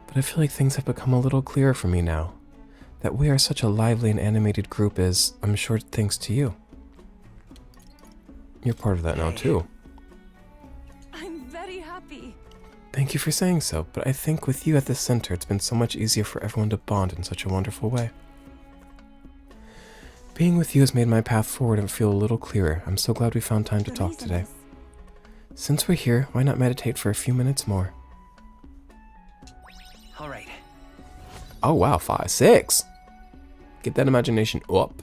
But I feel like things have become a little clearer for me now. That we are such a lively and animated group is, I'm sure, thanks to you. You're part of that now, too. I'm very happy. Thank you for saying so, but I think with you at the center, it's been so much easier for everyone to bond in such a wonderful way. Being with you has made my path forward and feel a little clearer. I'm so glad we found time to The talk reason today. is, Since we're here, why not meditate for a few minutes more? All right. Oh wow, 5, 6! Get that imagination up.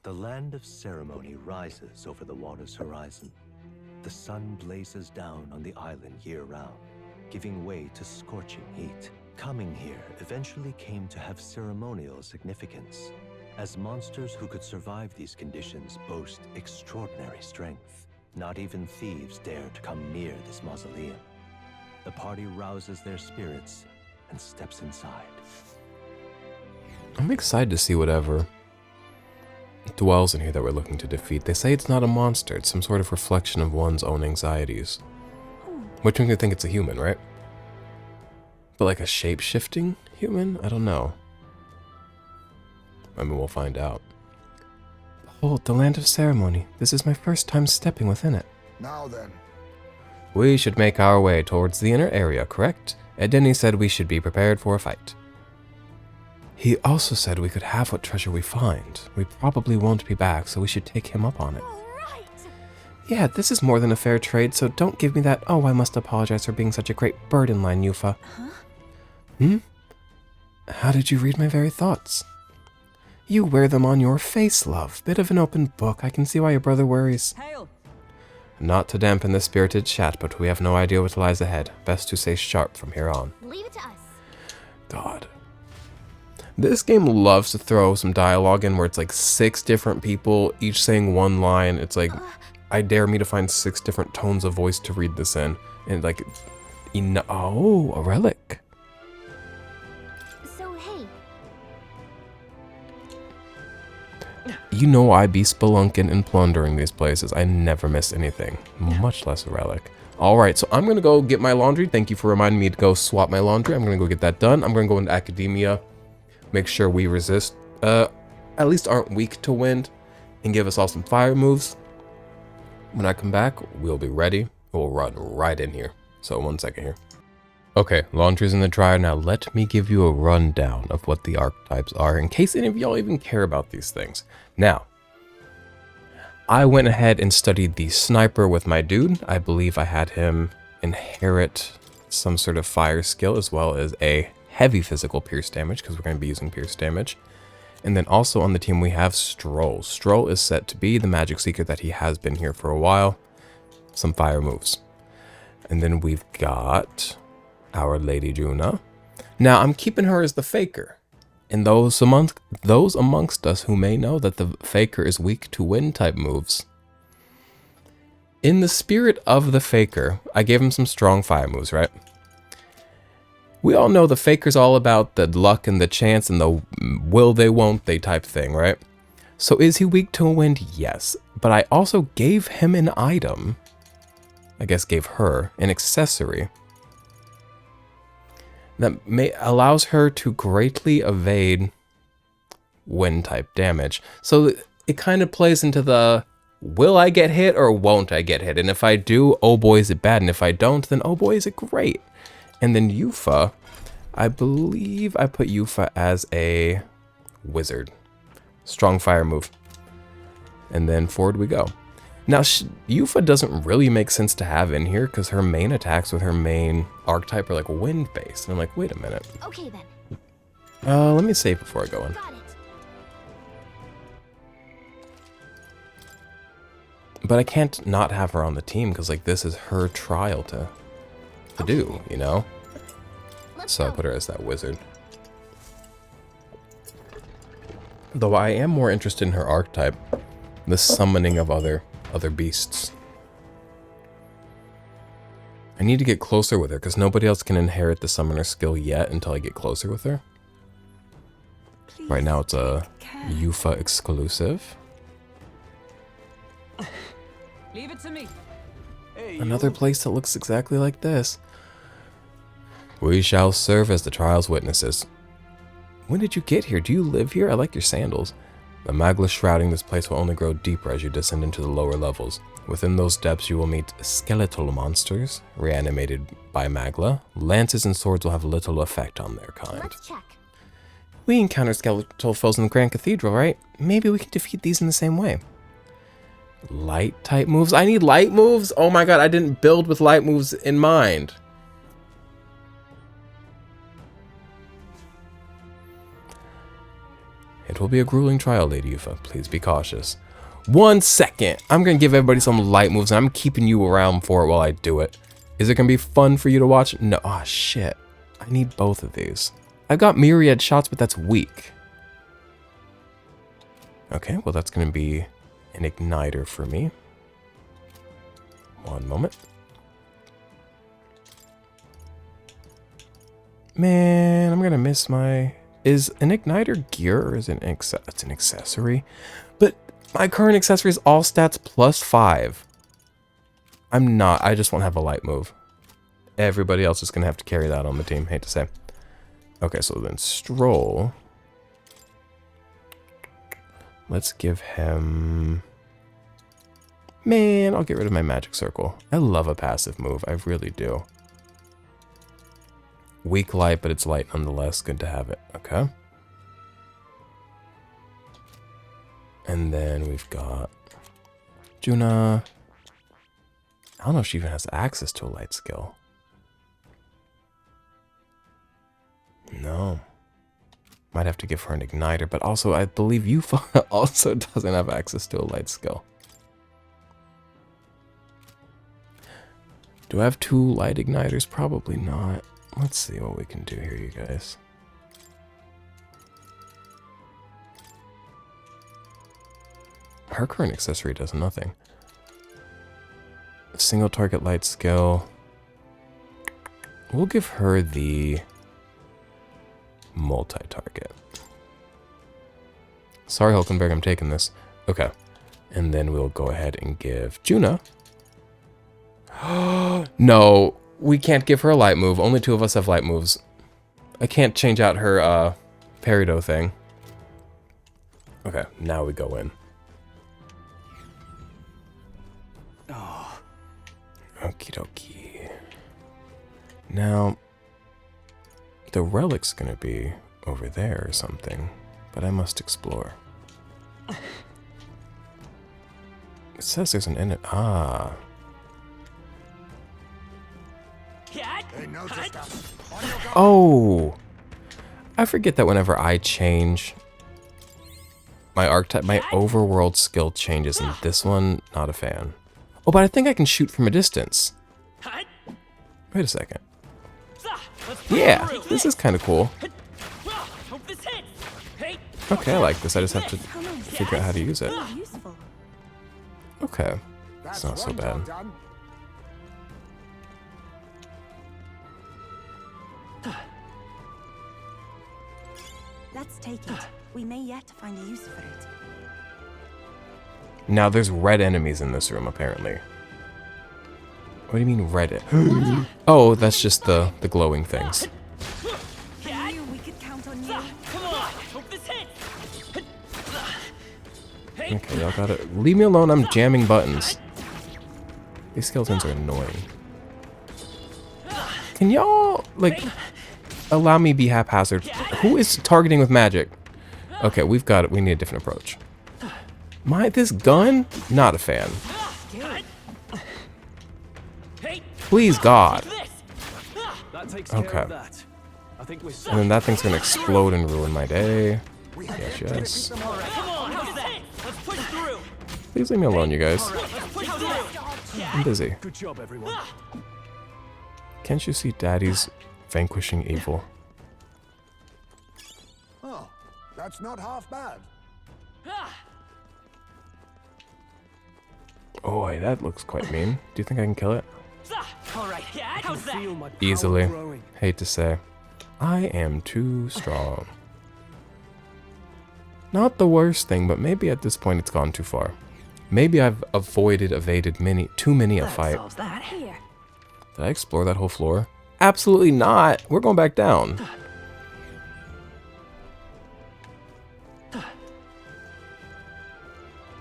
The land of ceremony rises over the water's horizon. The sun blazes down on the island year-round, giving way to scorching heat. Coming here eventually came to have ceremonial significance, as monsters who could survive these conditions boast extraordinary strength. Not even thieves dare to come near this mausoleum. The party rouses their spirits and steps inside. I'm excited to see whatever dwells in here that we're looking to defeat. They say it's not a monster, it's some sort of reflection of one's own anxieties. Which makes me think it's a human, right? But like a shape-shifting human? I don't know. I mean, we'll find out. Behold, the land of ceremony. This is my first time stepping within it. Now then. We should make our way towards the inner area, correct? Edeni said we should be prepared for a fight. He also said we could have what treasure we find. We probably won't be back, so we should take him up on it. Yeah, this is more than a fair trade, so don't give me that, oh, I must apologize for being such a great burden line, Yufa. Huh? How did you read my very thoughts? You wear them on your face, love. Bit of an open book. I can see why your brother worries. Hail. Not to dampen the spirited chat, but we have no idea what lies ahead. Best to stay sharp from here on. Leave it to us. God. This game loves to throw some dialogue in where it's like 6 different people, each saying one line. It's like, I dare me to find 6 different tones of voice to read this in. And like, oh, a relic. So, hey. You know I be spelunking and plundering these places. I never miss anything, much less a relic. Alright, so I'm going to go get my laundry. Thank you for reminding me to go swap my laundry. I'm going to go get that done. I'm going to go into academia. Make sure we resist, at least aren't weak to wind, and give us all some fire moves. When I come back, we'll be ready. We'll run right in here. So 1 second here. Okay, laundry's in the dryer. Now let me give you a rundown of what the archetypes are in case any of y'all even care about these things. Now, I went ahead and studied the sniper with my dude. I believe I had him inherit some sort of fire skill as well as a heavy physical pierce damage because we're going to be using pierce damage. And then also on the team we have Stroll. Stroll is set to be the magic seeker that he has been here for a while. Some fire moves. And then we've got our Lady Juna. Now I'm keeping her as the faker. And those amongst us who may know that the faker is weak to wind type moves. In the spirit of the faker, I gave him some strong fire moves, right? We all know the faker's all about the luck and the chance and the will they won't they type thing, right? So is he weak to a wind? Yes. But I also gave him an item. I guess gave her an accessory that allows her to greatly evade wind type damage. So it kind of plays into the will I get hit or won't I get hit? And if I do, oh boy is it bad. And if I don't, then oh boy is it great. And then Yufa, I believe I put Yufa as a wizard. Strong fire move. And then forward we go. Now, Yufa doesn't really make sense to have in here because her main attacks with her main archetype are like wind-based. And I'm like, wait a minute. Okay then. Let me save before I go in. Got it. But I can't not have her on the team because like this is her trial to do, you know? So I put her as that wizard. Though I am more interested in her archetype, the summoning of other beasts. I need to get closer with her because nobody else can inherit the summoner skill yet until I get closer with her. Please, Right now it's a care. Yufa exclusive. Leave it to me. Another place that looks exactly like this. We shall serve as the trial's witnesses. When did you get here? Do you live here? I like your sandals. The magla shrouding this place will only grow deeper as you descend into the lower levels. Within those depths you will meet skeletal monsters, reanimated by magla. Lances and swords will have little effect on their kind. Let's check. We encountered skeletal foes in the Grand Cathedral, right? Maybe we can defeat these in the same way. Light type moves? I need light moves? Oh my god, I didn't build with light moves in mind. It will be a grueling trial, Lady Yufa. Please be cautious. 1 second. I'm going to give everybody some light moves, and I'm keeping you around for it while I do it. Is it going to be fun for you to watch? No. Ah, shit. I need both of these. I've got myriad shots, but that's weak. Okay, well, that's going to be an igniter for me. 1 moment. Man, I'm going to miss my Is an igniter gear or is it it's an accessory? But my current accessory is all stats +5. I just won't have a light move. Everybody else is going to have to carry that on the team, hate to say. Okay, so then Stroll. Let's give him... Man, I'll get rid of my magic circle. I love a passive move, I really do. Weak light, but it's light nonetheless. Good to have it. Okay. And then we've got Juna. I don't know if she even has access to a light skill. No. Might have to give her an igniter, but also I believe Yufa also doesn't have access to a light skill. Do I have 2 light igniters? Probably not. Let's see what we can do here, you guys. Her current accessory does nothing. Single target light skill. We'll give her the multi-target. Sorry, Hulkenberg, I'm taking this. Okay. And then we'll go ahead and give Juna. No, we can't give her a light move. Only 2 of us have light moves. I can't change out her Peridot thing. Okay, now we go in. Oh. Okie dokie. Now, the relic's gonna be over there or something, but I must explore. It says there's an enemy. Ah. Oh. I forget that whenever I change my archetype, my overworld skill changes, and this one, not a fan. Oh, but I think I can shoot from a distance. Wait a second. Yeah, this is kind of cool. Okay, I like this. I just have to figure out how to use it. Okay, it's not so bad. Let's take it. We may yet find a use for it. Now there's red enemies in this room, apparently. What do you mean red? Oh, that's just the glowing things. I knew we could count on you. Okay, y'all gotta leave me alone. I'm jamming buttons. These skeletons are annoying. Can y'all like allow me be haphazard? Who is targeting with magic? Okay, we've got it. We need a different approach. This gun? Not a fan. Please, God. Okay. And then that thing's gonna explode and ruin my day. Yes, yes. Please leave me alone, you guys. I'm busy. Good job, everyone. Can't you see Daddy's vanquishing evil? Oh, that's not half bad. Oh, wait, that looks quite mean. Do you think I can kill it? I can feel my power Easily. growing. Hate to say. I am too strong. Not the worst thing, but maybe at this point it's gone too far. Maybe I've evaded too many a fight. Here. Did I explore that whole floor? Absolutely not. We're going back down.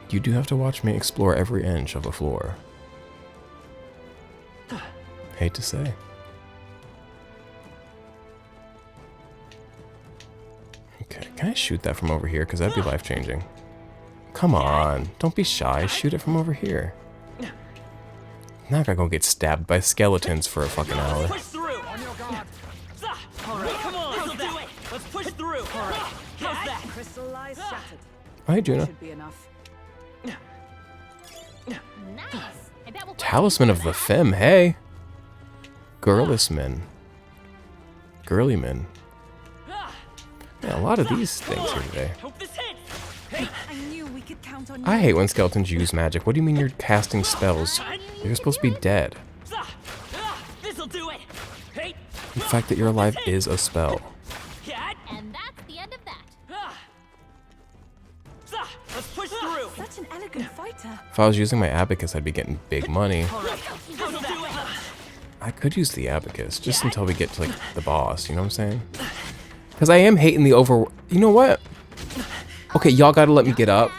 You do have to watch me explore every inch of a floor. Hate to say. Okay, can I shoot that from over here? Because that'd be life-changing. Come on, don't be shy. Shoot it from over here. Now I gotta go get stabbed by skeletons for a fucking hour. Oh, hey, Juna. Talisman of the Femme, hey. Girlisman. Girlyman. Yeah, a lot of these things here today. I knew we could count on you. I hate when skeletons use magic. What do you mean you're casting spells? You're supposed to be dead. The fact that you're alive is a spell. And that's the later. If I was using my abacus, I'd be getting big money. All right. How's that? I could use the abacus just until we get to like the boss, you know what I'm saying? Because I am hating the over... You know what? Okay, y'all gotta let me get up.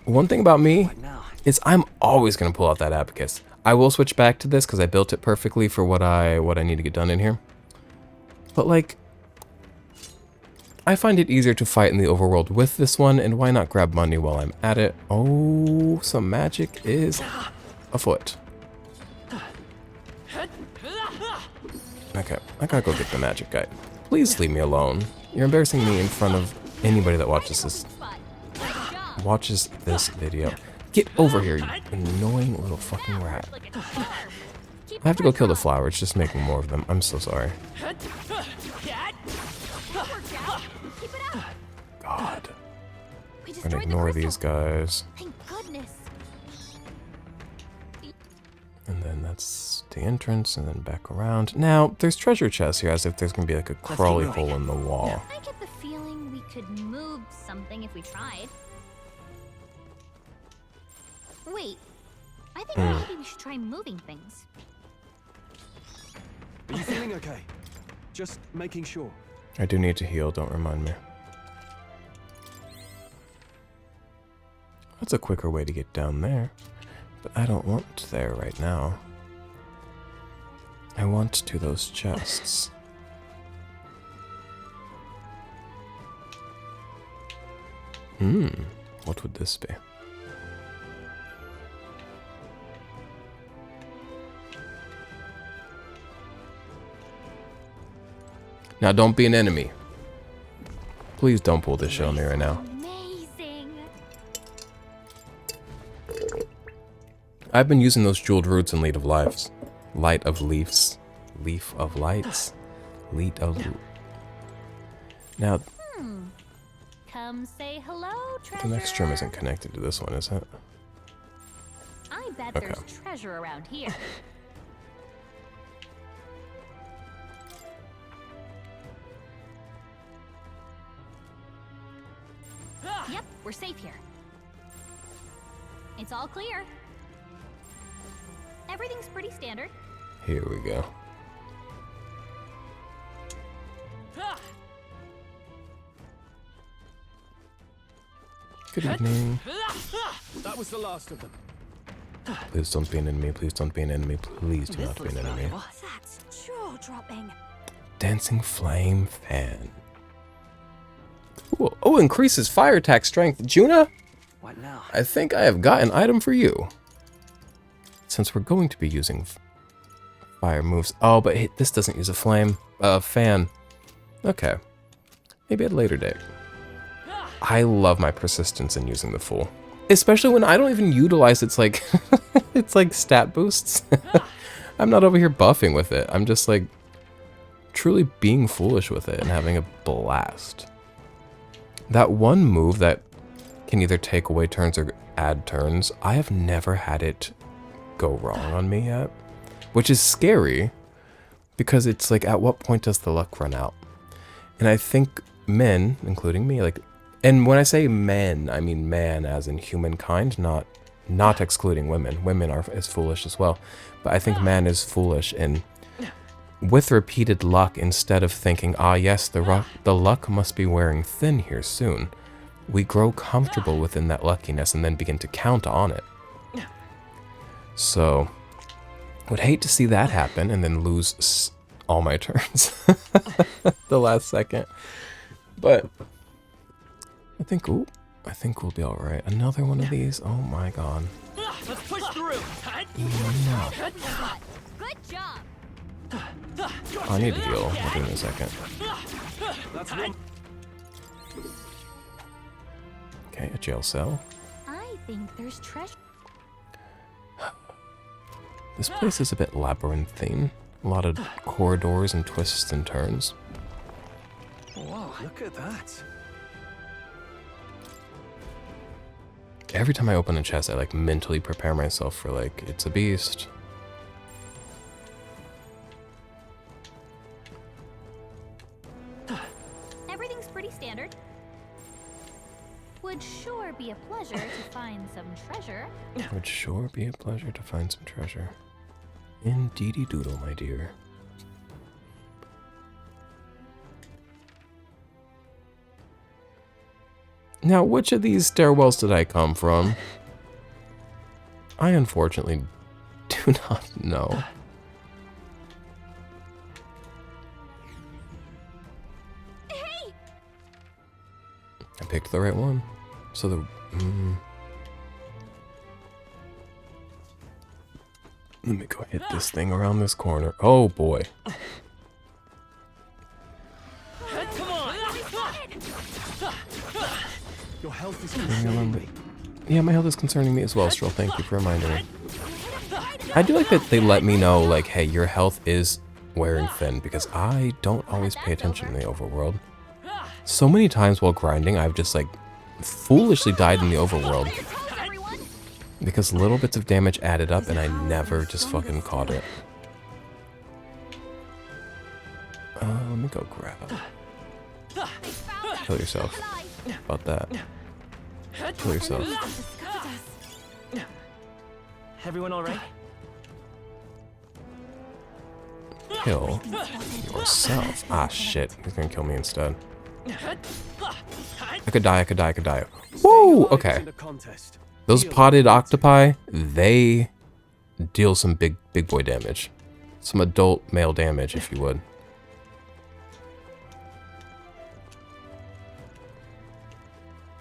One thing about me Now. is I'm always gonna pull out that abacus. I will switch back to this because I built it perfectly for what I need to get done in here. But like, I find it easier to fight in the overworld with this one, and why not grab money while I'm at it? Oh, some magic is afoot. Okay, I gotta go get the magic guy. Please leave me alone. You're embarrassing me in front of anybody that watches this video. Get over here, you annoying little fucking rat. I have to go kill the flower. It's just making more of them. I'm so sorry. God. I'm gonna ignore these guys. Thank goodness. And then that's the entrance, and then back around. Now, there's treasure chests here, as if there's gonna be like a crawly hole in the wall. I get the feeling we could move something if we tried. Wait, I think maybe we should try moving things. Are you feeling okay? Just making sure. I do need to heal, don't remind me. That's a quicker way to get down there. But I don't want there right now. I want to those chests. What would this be? Now don't be an enemy. Please don't pull this shit on me right now. Amazing. I've been using those jeweled roots in Light of Lives. Light of Leaves. Leaf of Lights. Leaf of... Now, Come say hello, treasure. the next stream isn't connected to this one, is it? I bet Okay. there's treasure around here. Yep, we're safe here. It's all clear. Everything's pretty standard. Here we go. Good evening. That was the last of them. Please don't be an enemy. Please don't be an enemy. Please do not be an enemy. That's jaw-dropping. Dancing flame fan. Ooh. Oh, increases fire attack strength. Juna, What now? I think I have got an item for you. Since we're going to be using fire moves. Oh, but this doesn't use a flame. Fan. Okay. Maybe at a later date. I love my persistence in using the Fool. Especially when I don't even utilize its like it's like stat boosts. I'm not over here buffing with it. I'm just like truly being foolish with it and having a blast. That one move that can either take away turns or add turns, I have never had it go wrong on me yet. Which is scary because it's like, at what point does the luck run out? And I think men, including me, like, and when I say men, I mean man as in humankind, not excluding women. Women are as foolish as well. But I think man is foolish in with repeated luck, instead of thinking, ah yes, the luck must be wearing thin here soon, we grow comfortable within that luckiness and then begin to count on it. So, would hate to see that happen and then lose all my turns the last second. But I think we'll be all right. Another one of these. Oh my god. Let's push through. No. Good job. I need to heal. I'll do it in a second. That's one. Okay, a jail cell. I think there's treasure. This place is a bit labyrinthine. A lot of corridors and twists and turns. Wow, look at that. Every time I open a chest, I like mentally prepare myself for like, it's a beast. Everything's pretty standard. Would sure be a pleasure to find some treasure. Would sure be a pleasure to find some treasure. Indeedy doodle, my dear. Now, which of these stairwells did I come from? I unfortunately do not know. Hey! I picked the right one. So the... Let me go hit this thing around this corner. Oh boy. Come on! Your health is concerning me. Yeah, my health is concerning me as well, Stroll. Thank you for reminding me. I do like that they let me know, like, hey, your health is wearing thin, because I don't always pay attention in the overworld. So many times while grinding, I've just, like, foolishly died in the overworld. Because little bits of damage added up, and I never just fucking caught it. Let me go grab. Kill yourself. About that. Kill yourself. Everyone all right? Kill yourself. Ah, shit. He's gonna kill me instead. I could die, I could die, I could die. Woo! Okay. Those potted octopi, they deal some big boy damage. Some adult male damage, if you would.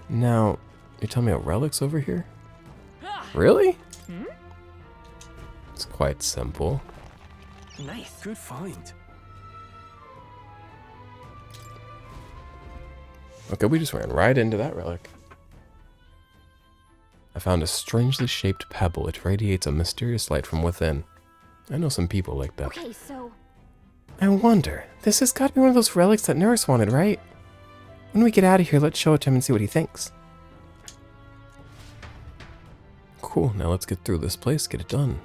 Now, you tell me a relic's over here? Really? It's quite simple. Nice. Good find. Okay, we just ran right into that relic. I found a strangely shaped pebble. It radiates a mysterious light from within. I know some people like that. Okay, so I wonder, this has got to be one of those relics that Nurse wanted, right? When we get out of here, let's show it to him and see what he thinks. Cool, now let's get through this place, get it done.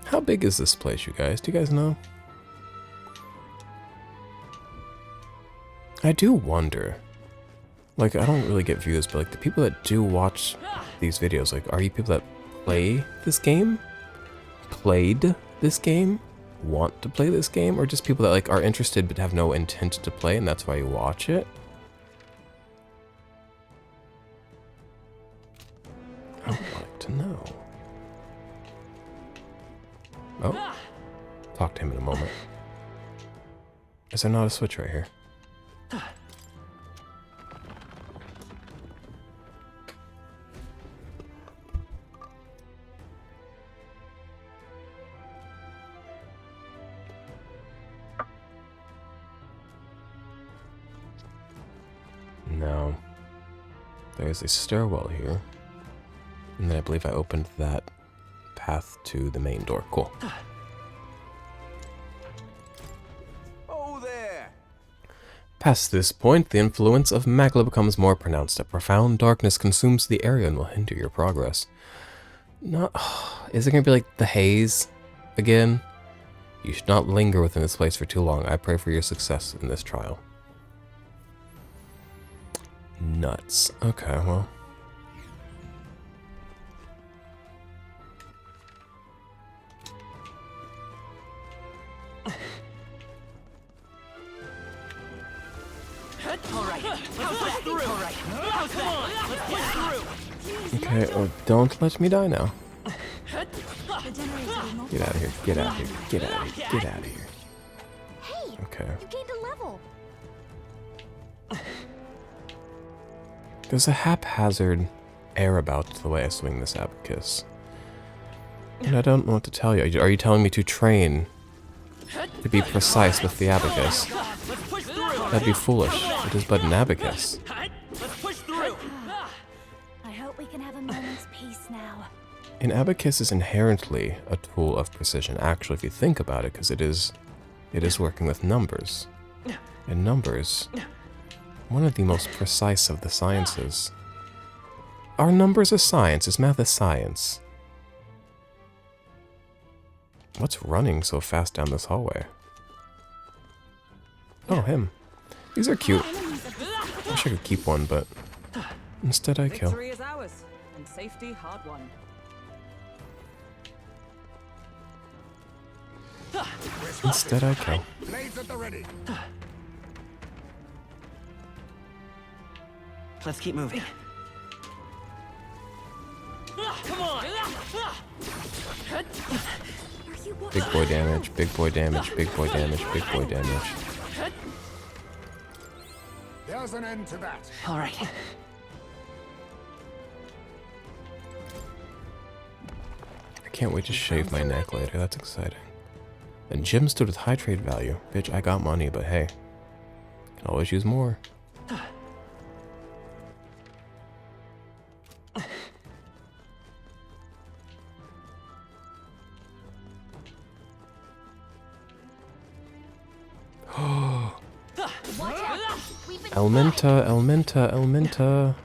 How big is this place, you guys? Do you guys know? I do wonder. Like, I don't really get views, but like the people that do watch these videos, like, are you people that play this game? Played this game? Want to play this game? Or just people that like are interested but have no intent to play and that's why you watch it? I would like to know. Oh. Talk to him in a moment. Is there not a switch right here? No. There's a stairwell here. And then I believe I opened that path to the main door. Cool. Oh, there! Past this point, the influence of Magla becomes more pronounced. A profound darkness consumes the area and will hinder your progress. Not... Is it going to be like the haze again? You should not linger within this place for too long. I pray for your success in this trial. Nuts. Okay, well. Okay, oh, don't let me die now. Get out of here, get out of here, get out of here, get out of here. hey, Okay. you gained a level. There's a haphazard air about the way I swing this abacus. And I don't know what to tell you. Are you telling me to train to be precise with the abacus? That'd be foolish. It is but an abacus. I hope we can have a moment's peace now. An abacus is inherently a tool of precision, actually, if you think about it, because it is working with numbers. And numbers, one of the most precise of the sciences. Are numbers a science? Is math a science? What's running so fast down this hallway? Oh, him. These are cute. I wish I could keep one, but Instead I kill. Victory is ours, and safety hard won. Instead I kill. Blades at the ready. Let's keep moving. Come on! Big boy damage, big boy damage, big boy damage, big boy damage. There's an end to that. All right. I can't wait to shave my neck later, that's exciting. And gem stood with high trade value. Bitch, I got money, but hey. Can always use more. Elmenta, Elmenta, Elmenta.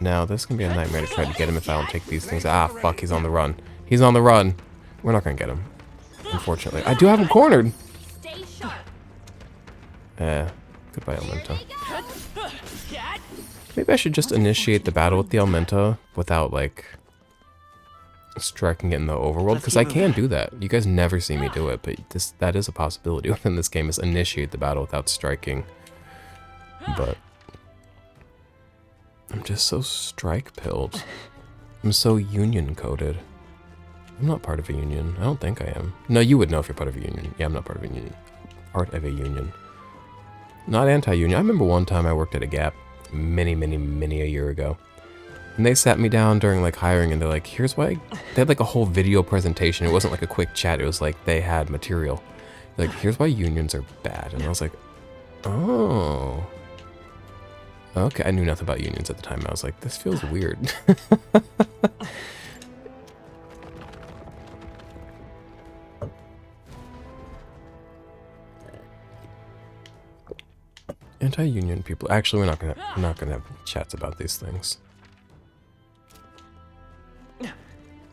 Now, this is gonna be a nightmare to try to get him if I don't take these things. Ah, fuck, he's on the run. He's on the run. We're not gonna get him. Unfortunately. I do have him cornered! Goodbye, Elmenta. Maybe I should just initiate the battle with the Elmenta without, like, striking it in the overworld, because I can do that. You guys never see me do it, but that is a possibility within this game, is initiate the battle without striking. But I'm just so strike-pilled. I'm so union-coded. I'm not part of a union. I don't think I am. No, you would know if you're part of a union. Yeah, I'm not part of a union. Part of a union. Not anti-union. I remember one time I worked at a Gap many a year ago. And they sat me down during like hiring and they're like, here's why. They had like a whole video presentation. It wasn't like a quick chat. It was like they had material. Like, here's why unions are bad. And I was like, oh. Okay, I knew nothing about unions at the time. I was like, this feels weird. Anti-union people. Actually, we're not gonna have chats about these things.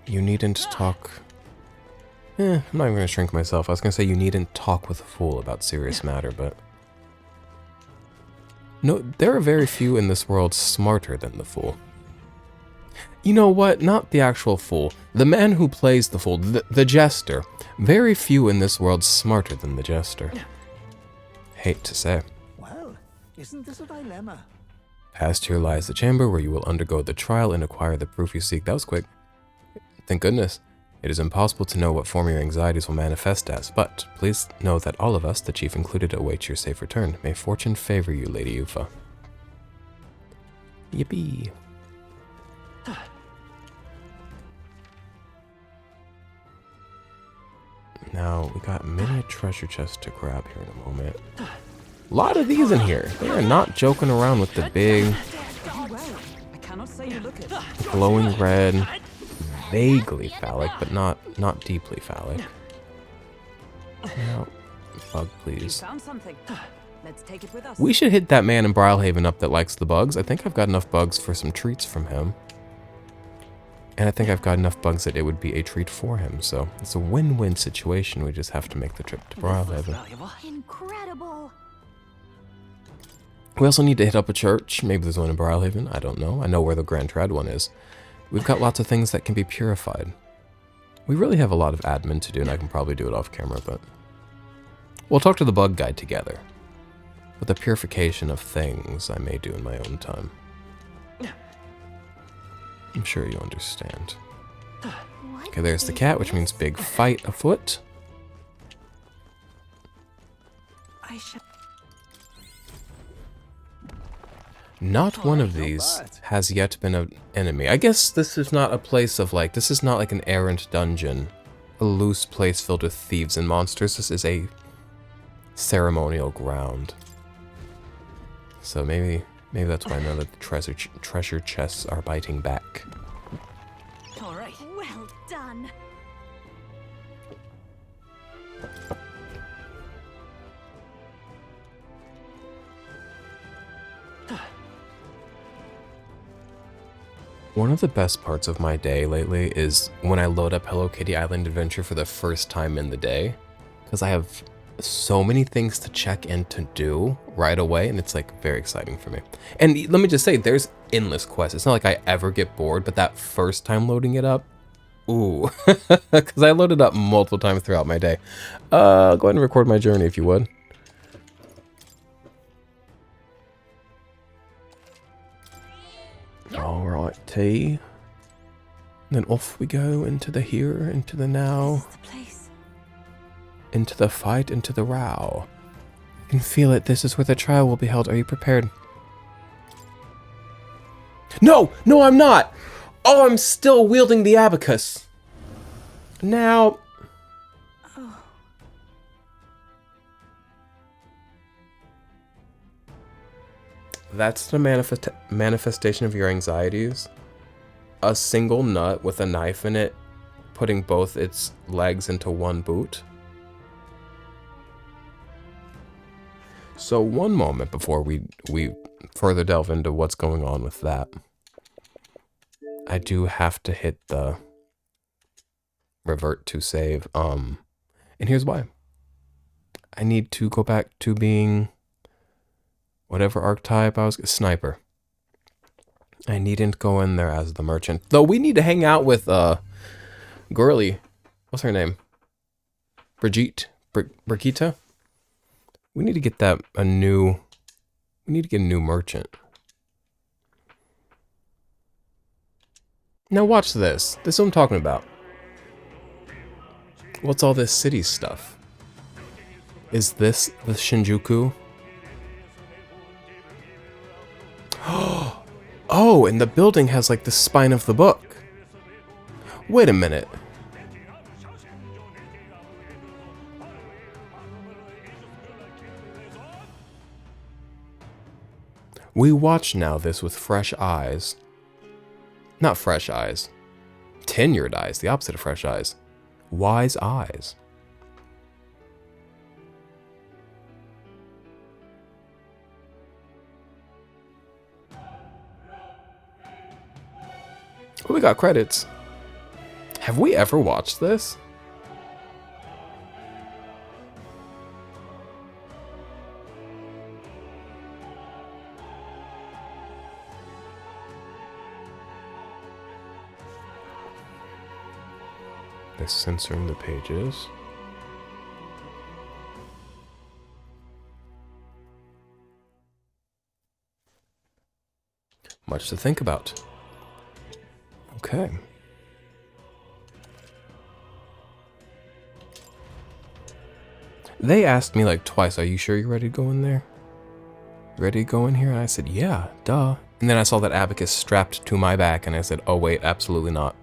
You needn't talk. I'm not even gonna shrink myself. I was gonna say you needn't talk with a fool about serious matter, but no, there are very few in this world smarter than the fool. You know what? Not the actual fool. The man who plays the fool, the jester. Very few in this world smarter than the jester. Hate to say. Well, isn't this a dilemma? Past here lies the chamber where you will undergo the trial and acquire the proof you seek. That was quick. Thank goodness. It is impossible to know what form your anxieties will manifest as, but please know that all of us, the chief included, await your safe return. May fortune favor you, Lady Ufa. Yippee. Now, we got many treasure chests to grab here in a moment. A lot of these in here. They are not joking around with the big, I cannot say you look it. glowing red, vaguely phallic, but not deeply phallic. Now, bug, please. Found something. Let's take it with us. We should hit that man in Brilhaven up that likes the bugs. I think I've got enough bugs for some treats from him. And I think I've got enough bugs that it would be a treat for him. So it's a win-win situation. We just have to make the trip to Brilhaven. Incredible. We also need to hit up a church. Maybe there's one in Brilhaven. I don't know. I know where the Grand Trad one is. We've got lots of things that can be purified. We really have a lot of admin to do, and I can probably do it off camera, but we'll talk to the bug guy together. But the purification of things I may do in my own time. I'm sure you understand. Okay, there's the cat, which means big fight afoot. I should. Not one of these has yet been an enemy. I guess this is not a place of like, this is not like an errant dungeon. A loose place filled with thieves and monsters. This is a ceremonial ground. So maybe that's why I know that the treasure chests are biting back. All right. Well done. One of the best parts of my day lately is when I load up Hello Kitty Island Adventure for the first time in the day. Because I have so many things to check and to do right away, and it's like very exciting for me. And let me just say, there's endless quests. It's not like I ever get bored, but that first time loading it up, ooh, because I loaded up multiple times throughout my day. Go ahead and record my journey if you would. All right, T. Then off we go into the here, into the now. This is the place. Into the fight, into the row. I can feel it. This is where the trial will be held. Are you prepared? No! No, I'm not! Oh, I'm still wielding the abacus. Now... Oh. That's the manifestation of your anxieties. A single nut with a knife in it, putting both its legs into one boot. So one moment before we further delve into what's going on with that, I do have to hit the revert to save. And here's why. I need to go back to being whatever archetype I was, sniper. I needn't go in there as the merchant. Though we need to hang out with Girly. What's her name? Brigitte? Brigitte? We need to get that we need to get a new merchant. Now watch this. This is what I'm talking about. What's all this city stuff? Is this the Shinjuku? Oh, and the building has like the spine of the book. Wait a minute. We watch now this with fresh eyes. Not fresh eyes. Tenured eyes, the opposite of fresh eyes. Wise eyes. We got credits. Have we ever watched this? They're censoring the pages. Much to think about. Okay. They asked me like twice, are you sure you're ready to go in there? Ready to go in here? And I said, yeah, duh. And then I saw that abacus strapped to my back and I said, oh wait, absolutely not.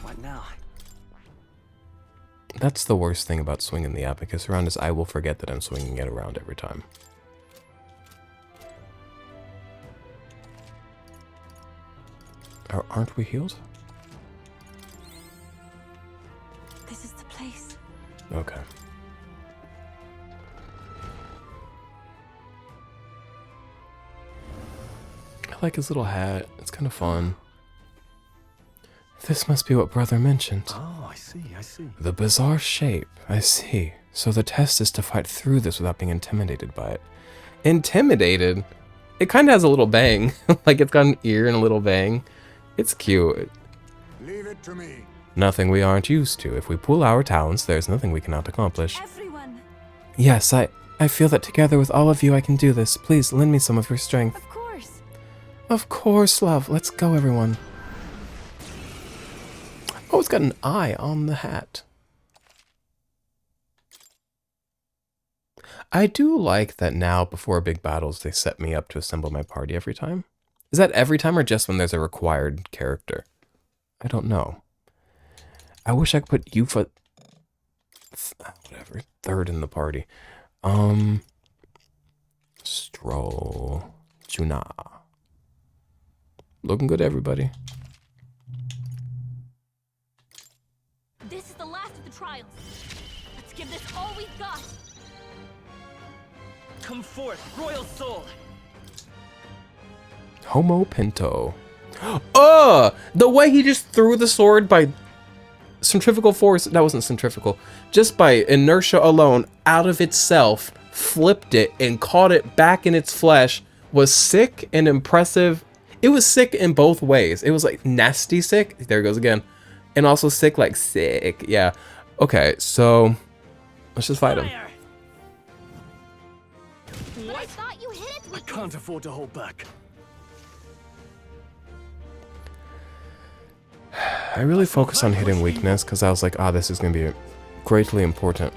What now? That's the worst thing about swinging the abacus around is I will forget that I'm swinging it around every time. Aren't we healed? This is the place. Okay. I like his little hat. It's kind of fun. This must be what brother mentioned. Oh, I see, I see. The bizarre shape. I see. So the test is to fight through this without being intimidated by it. Intimidated? It kind of has a little bang. Like it's got an ear and a little bang. It's cute. Leave it to me. Nothing we aren't used to. If we pool our talents, there's nothing we cannot accomplish. Everyone. Yes, I feel that together with all of you I can do this. Please lend me some of your strength. Of course. Of course, love. Let's go, everyone. Oh, it's got an eye on the hat. I do like that now, before big battles, they set me up to assemble my party every time. Is that every time or just when there's a required character? I don't know. I wish I could put you for... whatever, third in the party. Stroll. Juna. Looking good, everybody. This is the last of the trials. Let's give this all we've got. Come forth, royal soul. Homo Pinto. The way he just threw the sword by centrifugal force, that wasn't centrifugal, just by inertia alone, out of itself, flipped it and caught it back in its flesh, was sick and impressive. It was sick in both ways. It was like nasty sick, there it goes again, and also sick like sick, yeah. Okay, so let's just fight him. But I thought you hit its I weakness. can't afford to hold back. I really focused on hitting weakness because I was like, ah, this is going to be greatly important.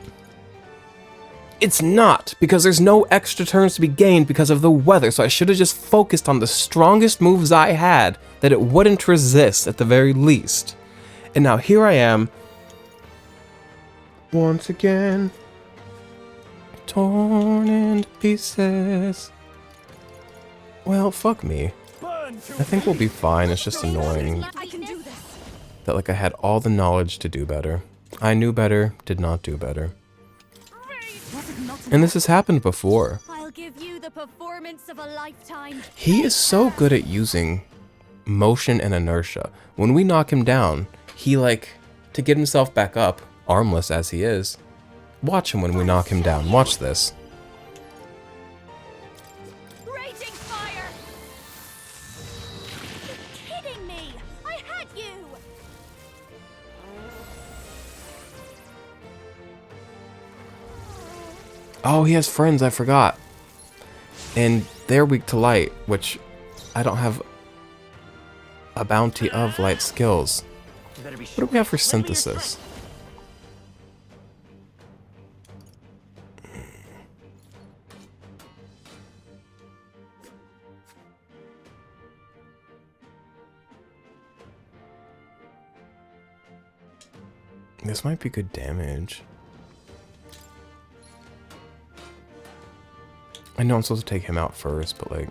It's not, because there's no extra turns to be gained because of the weather, so I should have just focused on the strongest moves I had that it wouldn't resist at the very least. And now here I am, once again, torn into pieces. Well, fuck me. I think we'll be fine, it's just annoying I can do this. that like I had all the knowledge to do better. I knew better, did not do better. Was it not And this has happened before. I'll give you the performance of a lifetime. He is so good at using motion and inertia. When we knock him down, he like, to get himself back up, armless as he is, watch him when we knock him down. Watch this. Raging fire! You're kidding me! I had you! Oh, he has friends, I forgot. And they're weak to light, which I don't have a bounty of light skills. What do we have for synthesis? This might be good damage. I know I'm supposed to take him out first, but like,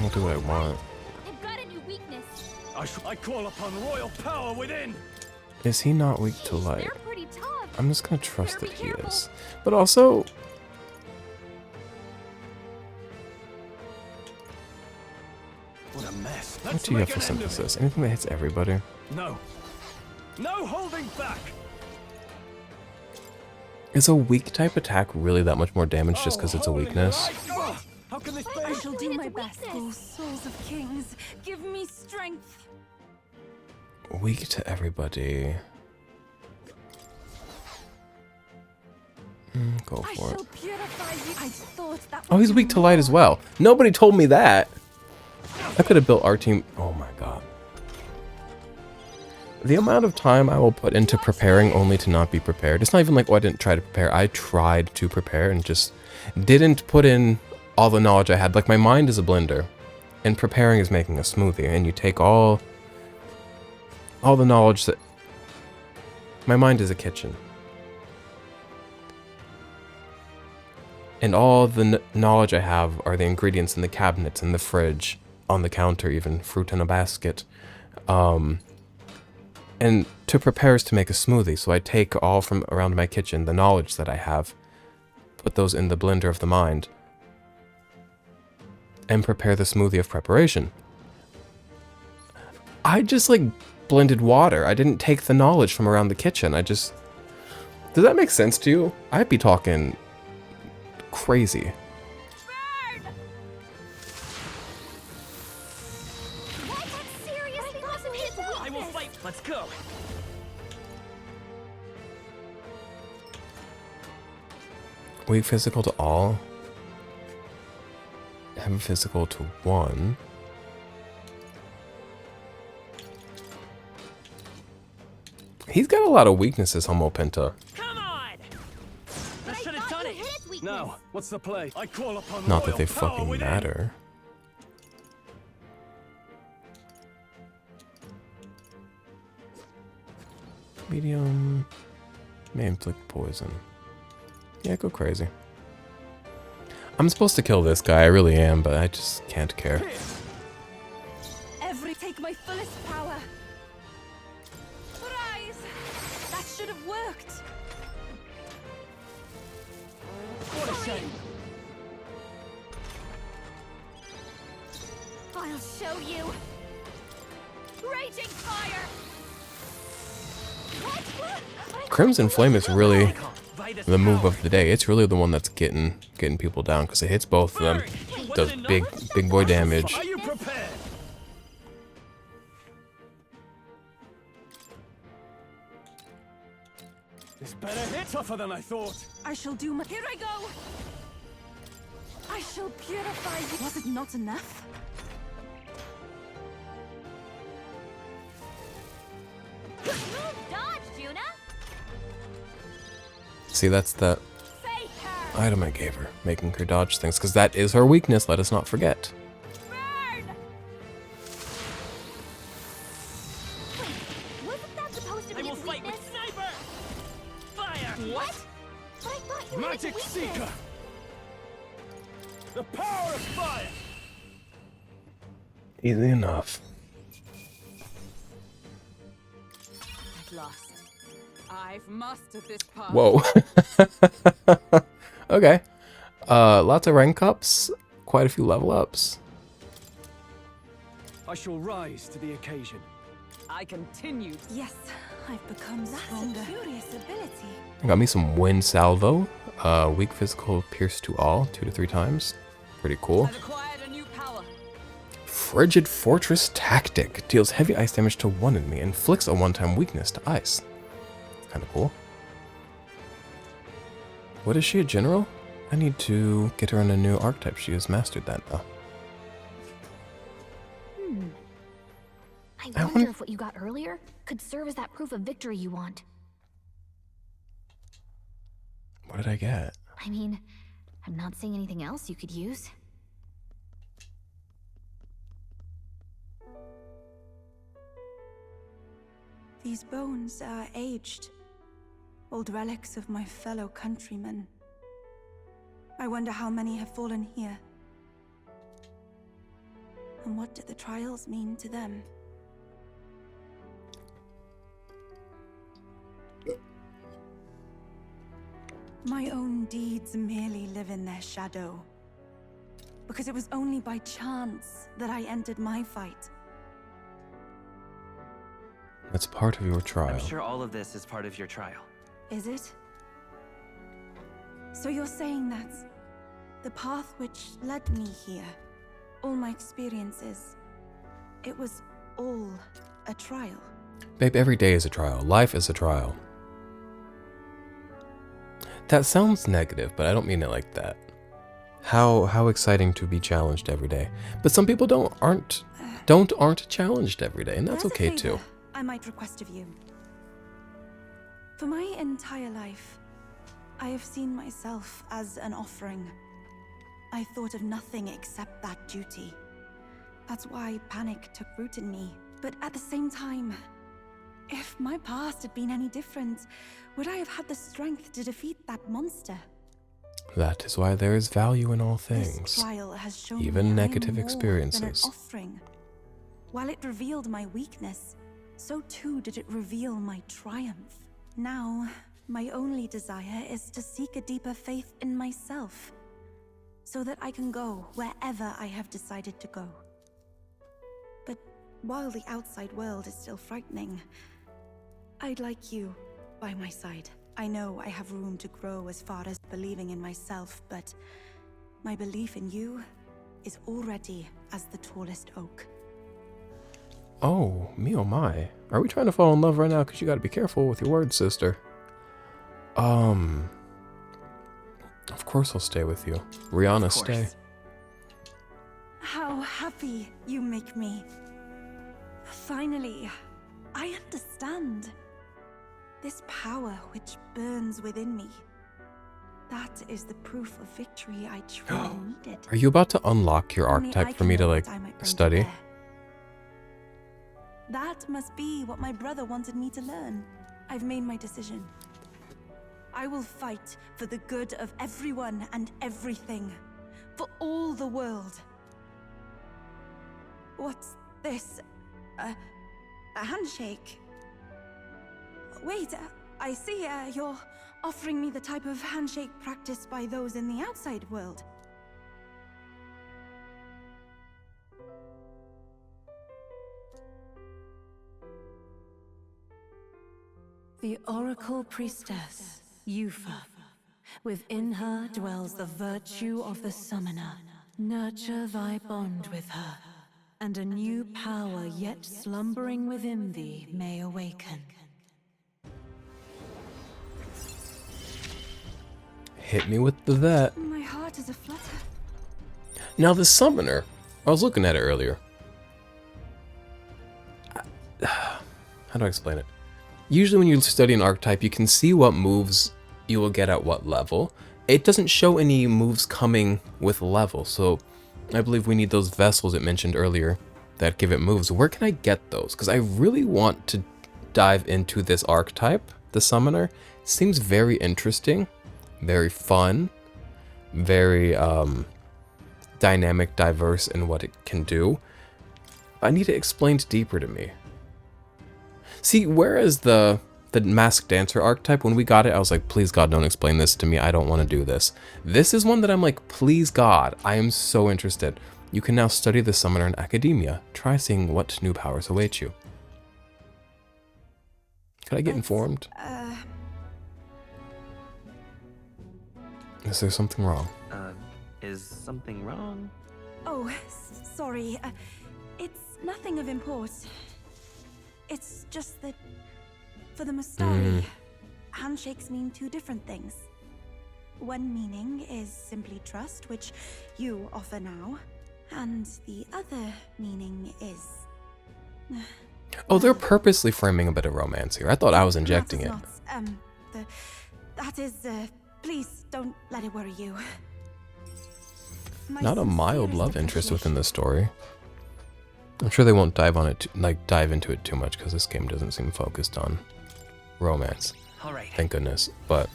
I'll do what I want. I've got a new weakness. I call upon royal power within. Is he not weak to light? They're pretty tough. I'm just gonna trust Better that be he careful. is. But also, What a mess. what do you have for synthesis? Anything that hits everybody? No. No holding back. Is a weak type attack really that much more damage just because it's a weakness? How can this I be? shall do It's my a best, weakness. O souls of kings. Give me strength. Weak to everybody. Go I for it. shall purify you. I thought that Oh, he's weak to light as well. Nobody told me that. I could have built our team. Oh my god. The amount of time I will put into preparing only to not be prepared. It's not even like, oh, I didn't try to prepare. I tried to prepare and just didn't put in all the knowledge I had. Like, my mind is a blender, and preparing is making a smoothie. And you take all the knowledge that... My mind is a kitchen. And all the knowledge I have are the ingredients in the cabinets, in the fridge, on the counter even, fruit in a basket. And to prepare is to make a smoothie, so I take all from around my kitchen, the knowledge that I have, put those in the blender of the mind, and prepare the smoothie of preparation. I just, like, blended water. I didn't take the knowledge from around the kitchen. I just... Does that make sense to you? I'd be talking crazy. What? That seriously wasn't his weakness. I will fight. Let's go. Weak physical to all. Heavy physical to one. He's got a lot of weaknesses, Homo Penta. Come on. That should have done You it. hit its weakness. Now, what's the play? I call upon Not that royal they power fucking within. matter. Medium. May inflict poison. Yeah, go crazy. I'm supposed to kill this guy, I really am, but I just can't care. every take my fullest power. Rise! That should have worked. What a shame. I'll show you. Raging fire! Crimson Flame is really the move of the day. It's really the one that's getting people down because it hits both of them. Does big boy damage. Are you prepared? This better hit tougher than I thought. I shall do my. Here I go! I shall purify you. Was it not enough? Dodge, Juna! See, that's that item I gave her, making her dodge things, because that is her weakness, let us not forget. Burn! Wait, wasn't that supposed to be I will its fight weakness? with sniper! Fire! What? But I thought you had its Magic weakness. Seeker! The power of fire! Easy enough. At last. I've mastered this path. Whoa. Okay. Lots of rank ups, quite a few level ups. I shall rise to the occasion. I continue. Yes, I've become stronger. That's a curious ability. I got me some wind salvo. Weak physical pierce to all, 2 to 3 times. Pretty cool. I've acquired a new power. Frigid Fortress Tactic deals heavy ice damage to one enemy, inflicts a one-time weakness to ice. Kinda cool. What is she, a general? I need to get her in a new archetype. She has mastered that though. I wonder if what you got earlier could serve as that proof of victory you want. What did I get? I mean, I'm not seeing anything else you could use. These bones are aged. Old relics of my fellow countrymen. I wonder how many have fallen here. And what do the trials mean to them? My own deeds merely live in their shadow. Because it was only by chance that I entered my fight. That's part of your trial. I'm sure all of this is part of your trial. Is it? So you're saying that the path which led me here, all my experiences, it was all a trial? Babe, every day is a trial. Life is a trial. That sounds negative, but I don't mean it like that. How exciting to be challenged every day. But some people aren't challenged every day, and that's There's a okay favor too. I might request of you. For my entire life, I have seen myself as an offering. I thought of nothing except that duty. That's why panic took root in me. But at the same time, if my past had been any different, would I have had the strength to defeat that monster? That is why there is value in all This things, trial has shown even me I am negative more than experiences. an offering. While it revealed my weakness, so too did it reveal my triumph. Now, my only desire is to seek a deeper faith in myself, so that I can go wherever I have decided to go. But while the outside world is still frightening, I'd like you by my side. I know I have room to grow as far as believing in myself, but my belief in you is already as the tallest oak. Oh, me oh my. Are we trying to fall in love right now? Because you gotta be careful with your words, sister. Of course I'll stay with you. Rihanna, stay. How happy you make me. Finally, I understand. This power which burns within me. That is the proof of victory I truly needed. Are you about to unlock your Only archetype I for me can to know like what I might bring to study? bear. That must be what my brother wanted me to learn. I've made my decision. I will fight for the good of everyone and everything. For all the world. What's this? A handshake? Wait, I see you're offering me the type of handshake practiced by those in the outside world. The Oracle Priestess, Yufa. Within her dwells the virtue of the Summoner. Nurture thy bond with her, and a new power yet slumbering within thee may awaken. Hit me with the that. My heart is aflutter. Now the summoner, I was looking at it earlier. How do I explain it? Usually when you study an archetype, you can see what moves you will get at what level. It doesn't show any moves coming with level, so I believe we need those vessels it mentioned earlier that give it moves. Where can I get those? Because I really want to dive into this archetype, the summoner. It seems very interesting, very fun, very dynamic, diverse in what it can do. I need it explained deeper to me. See, whereas the masked dancer archetype, when we got it, I was like, please God, don't explain this to me. I don't want to do this. This is one that I'm like, please God, I am so interested. You can now study the summoner in academia. Try seeing what new powers await you. Could I get informed? Is there something wrong? Is something wrong? Oh, sorry. It's nothing of import. It's just that for the Mustari, handshakes mean two different things. One meaning is simply trust, which you offer now, and the other meaning is... Oh, they're purposely framing a bit of romance here. I thought I was injecting it. That is, please don't let it worry you. Not a mild love interest within the story. I'm sure they won't dive into it too much because this game doesn't seem focused on romance. All right. Thank goodness, but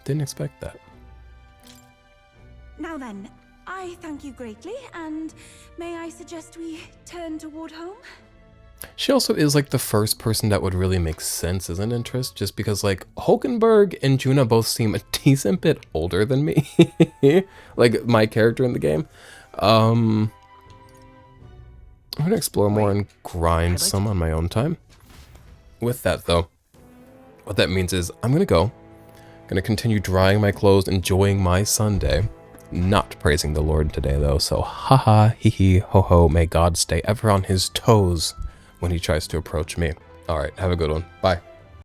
didn't expect that. Now then, I thank you greatly, and may I suggest we turn toward home? She also is like the first person that would really make sense as an interest, just because like Hulkenberg and Juna both seem a decent bit older than me, like my character in the game. I'm gonna explore more and grind some on my own time. With that though, what that means is I'm gonna continue drying my clothes, enjoying my Sunday. Not praising the Lord today though, so haha, hee hee, ho ho, may God stay ever on his toes when he tries to approach me. Alright, have a good one. Bye.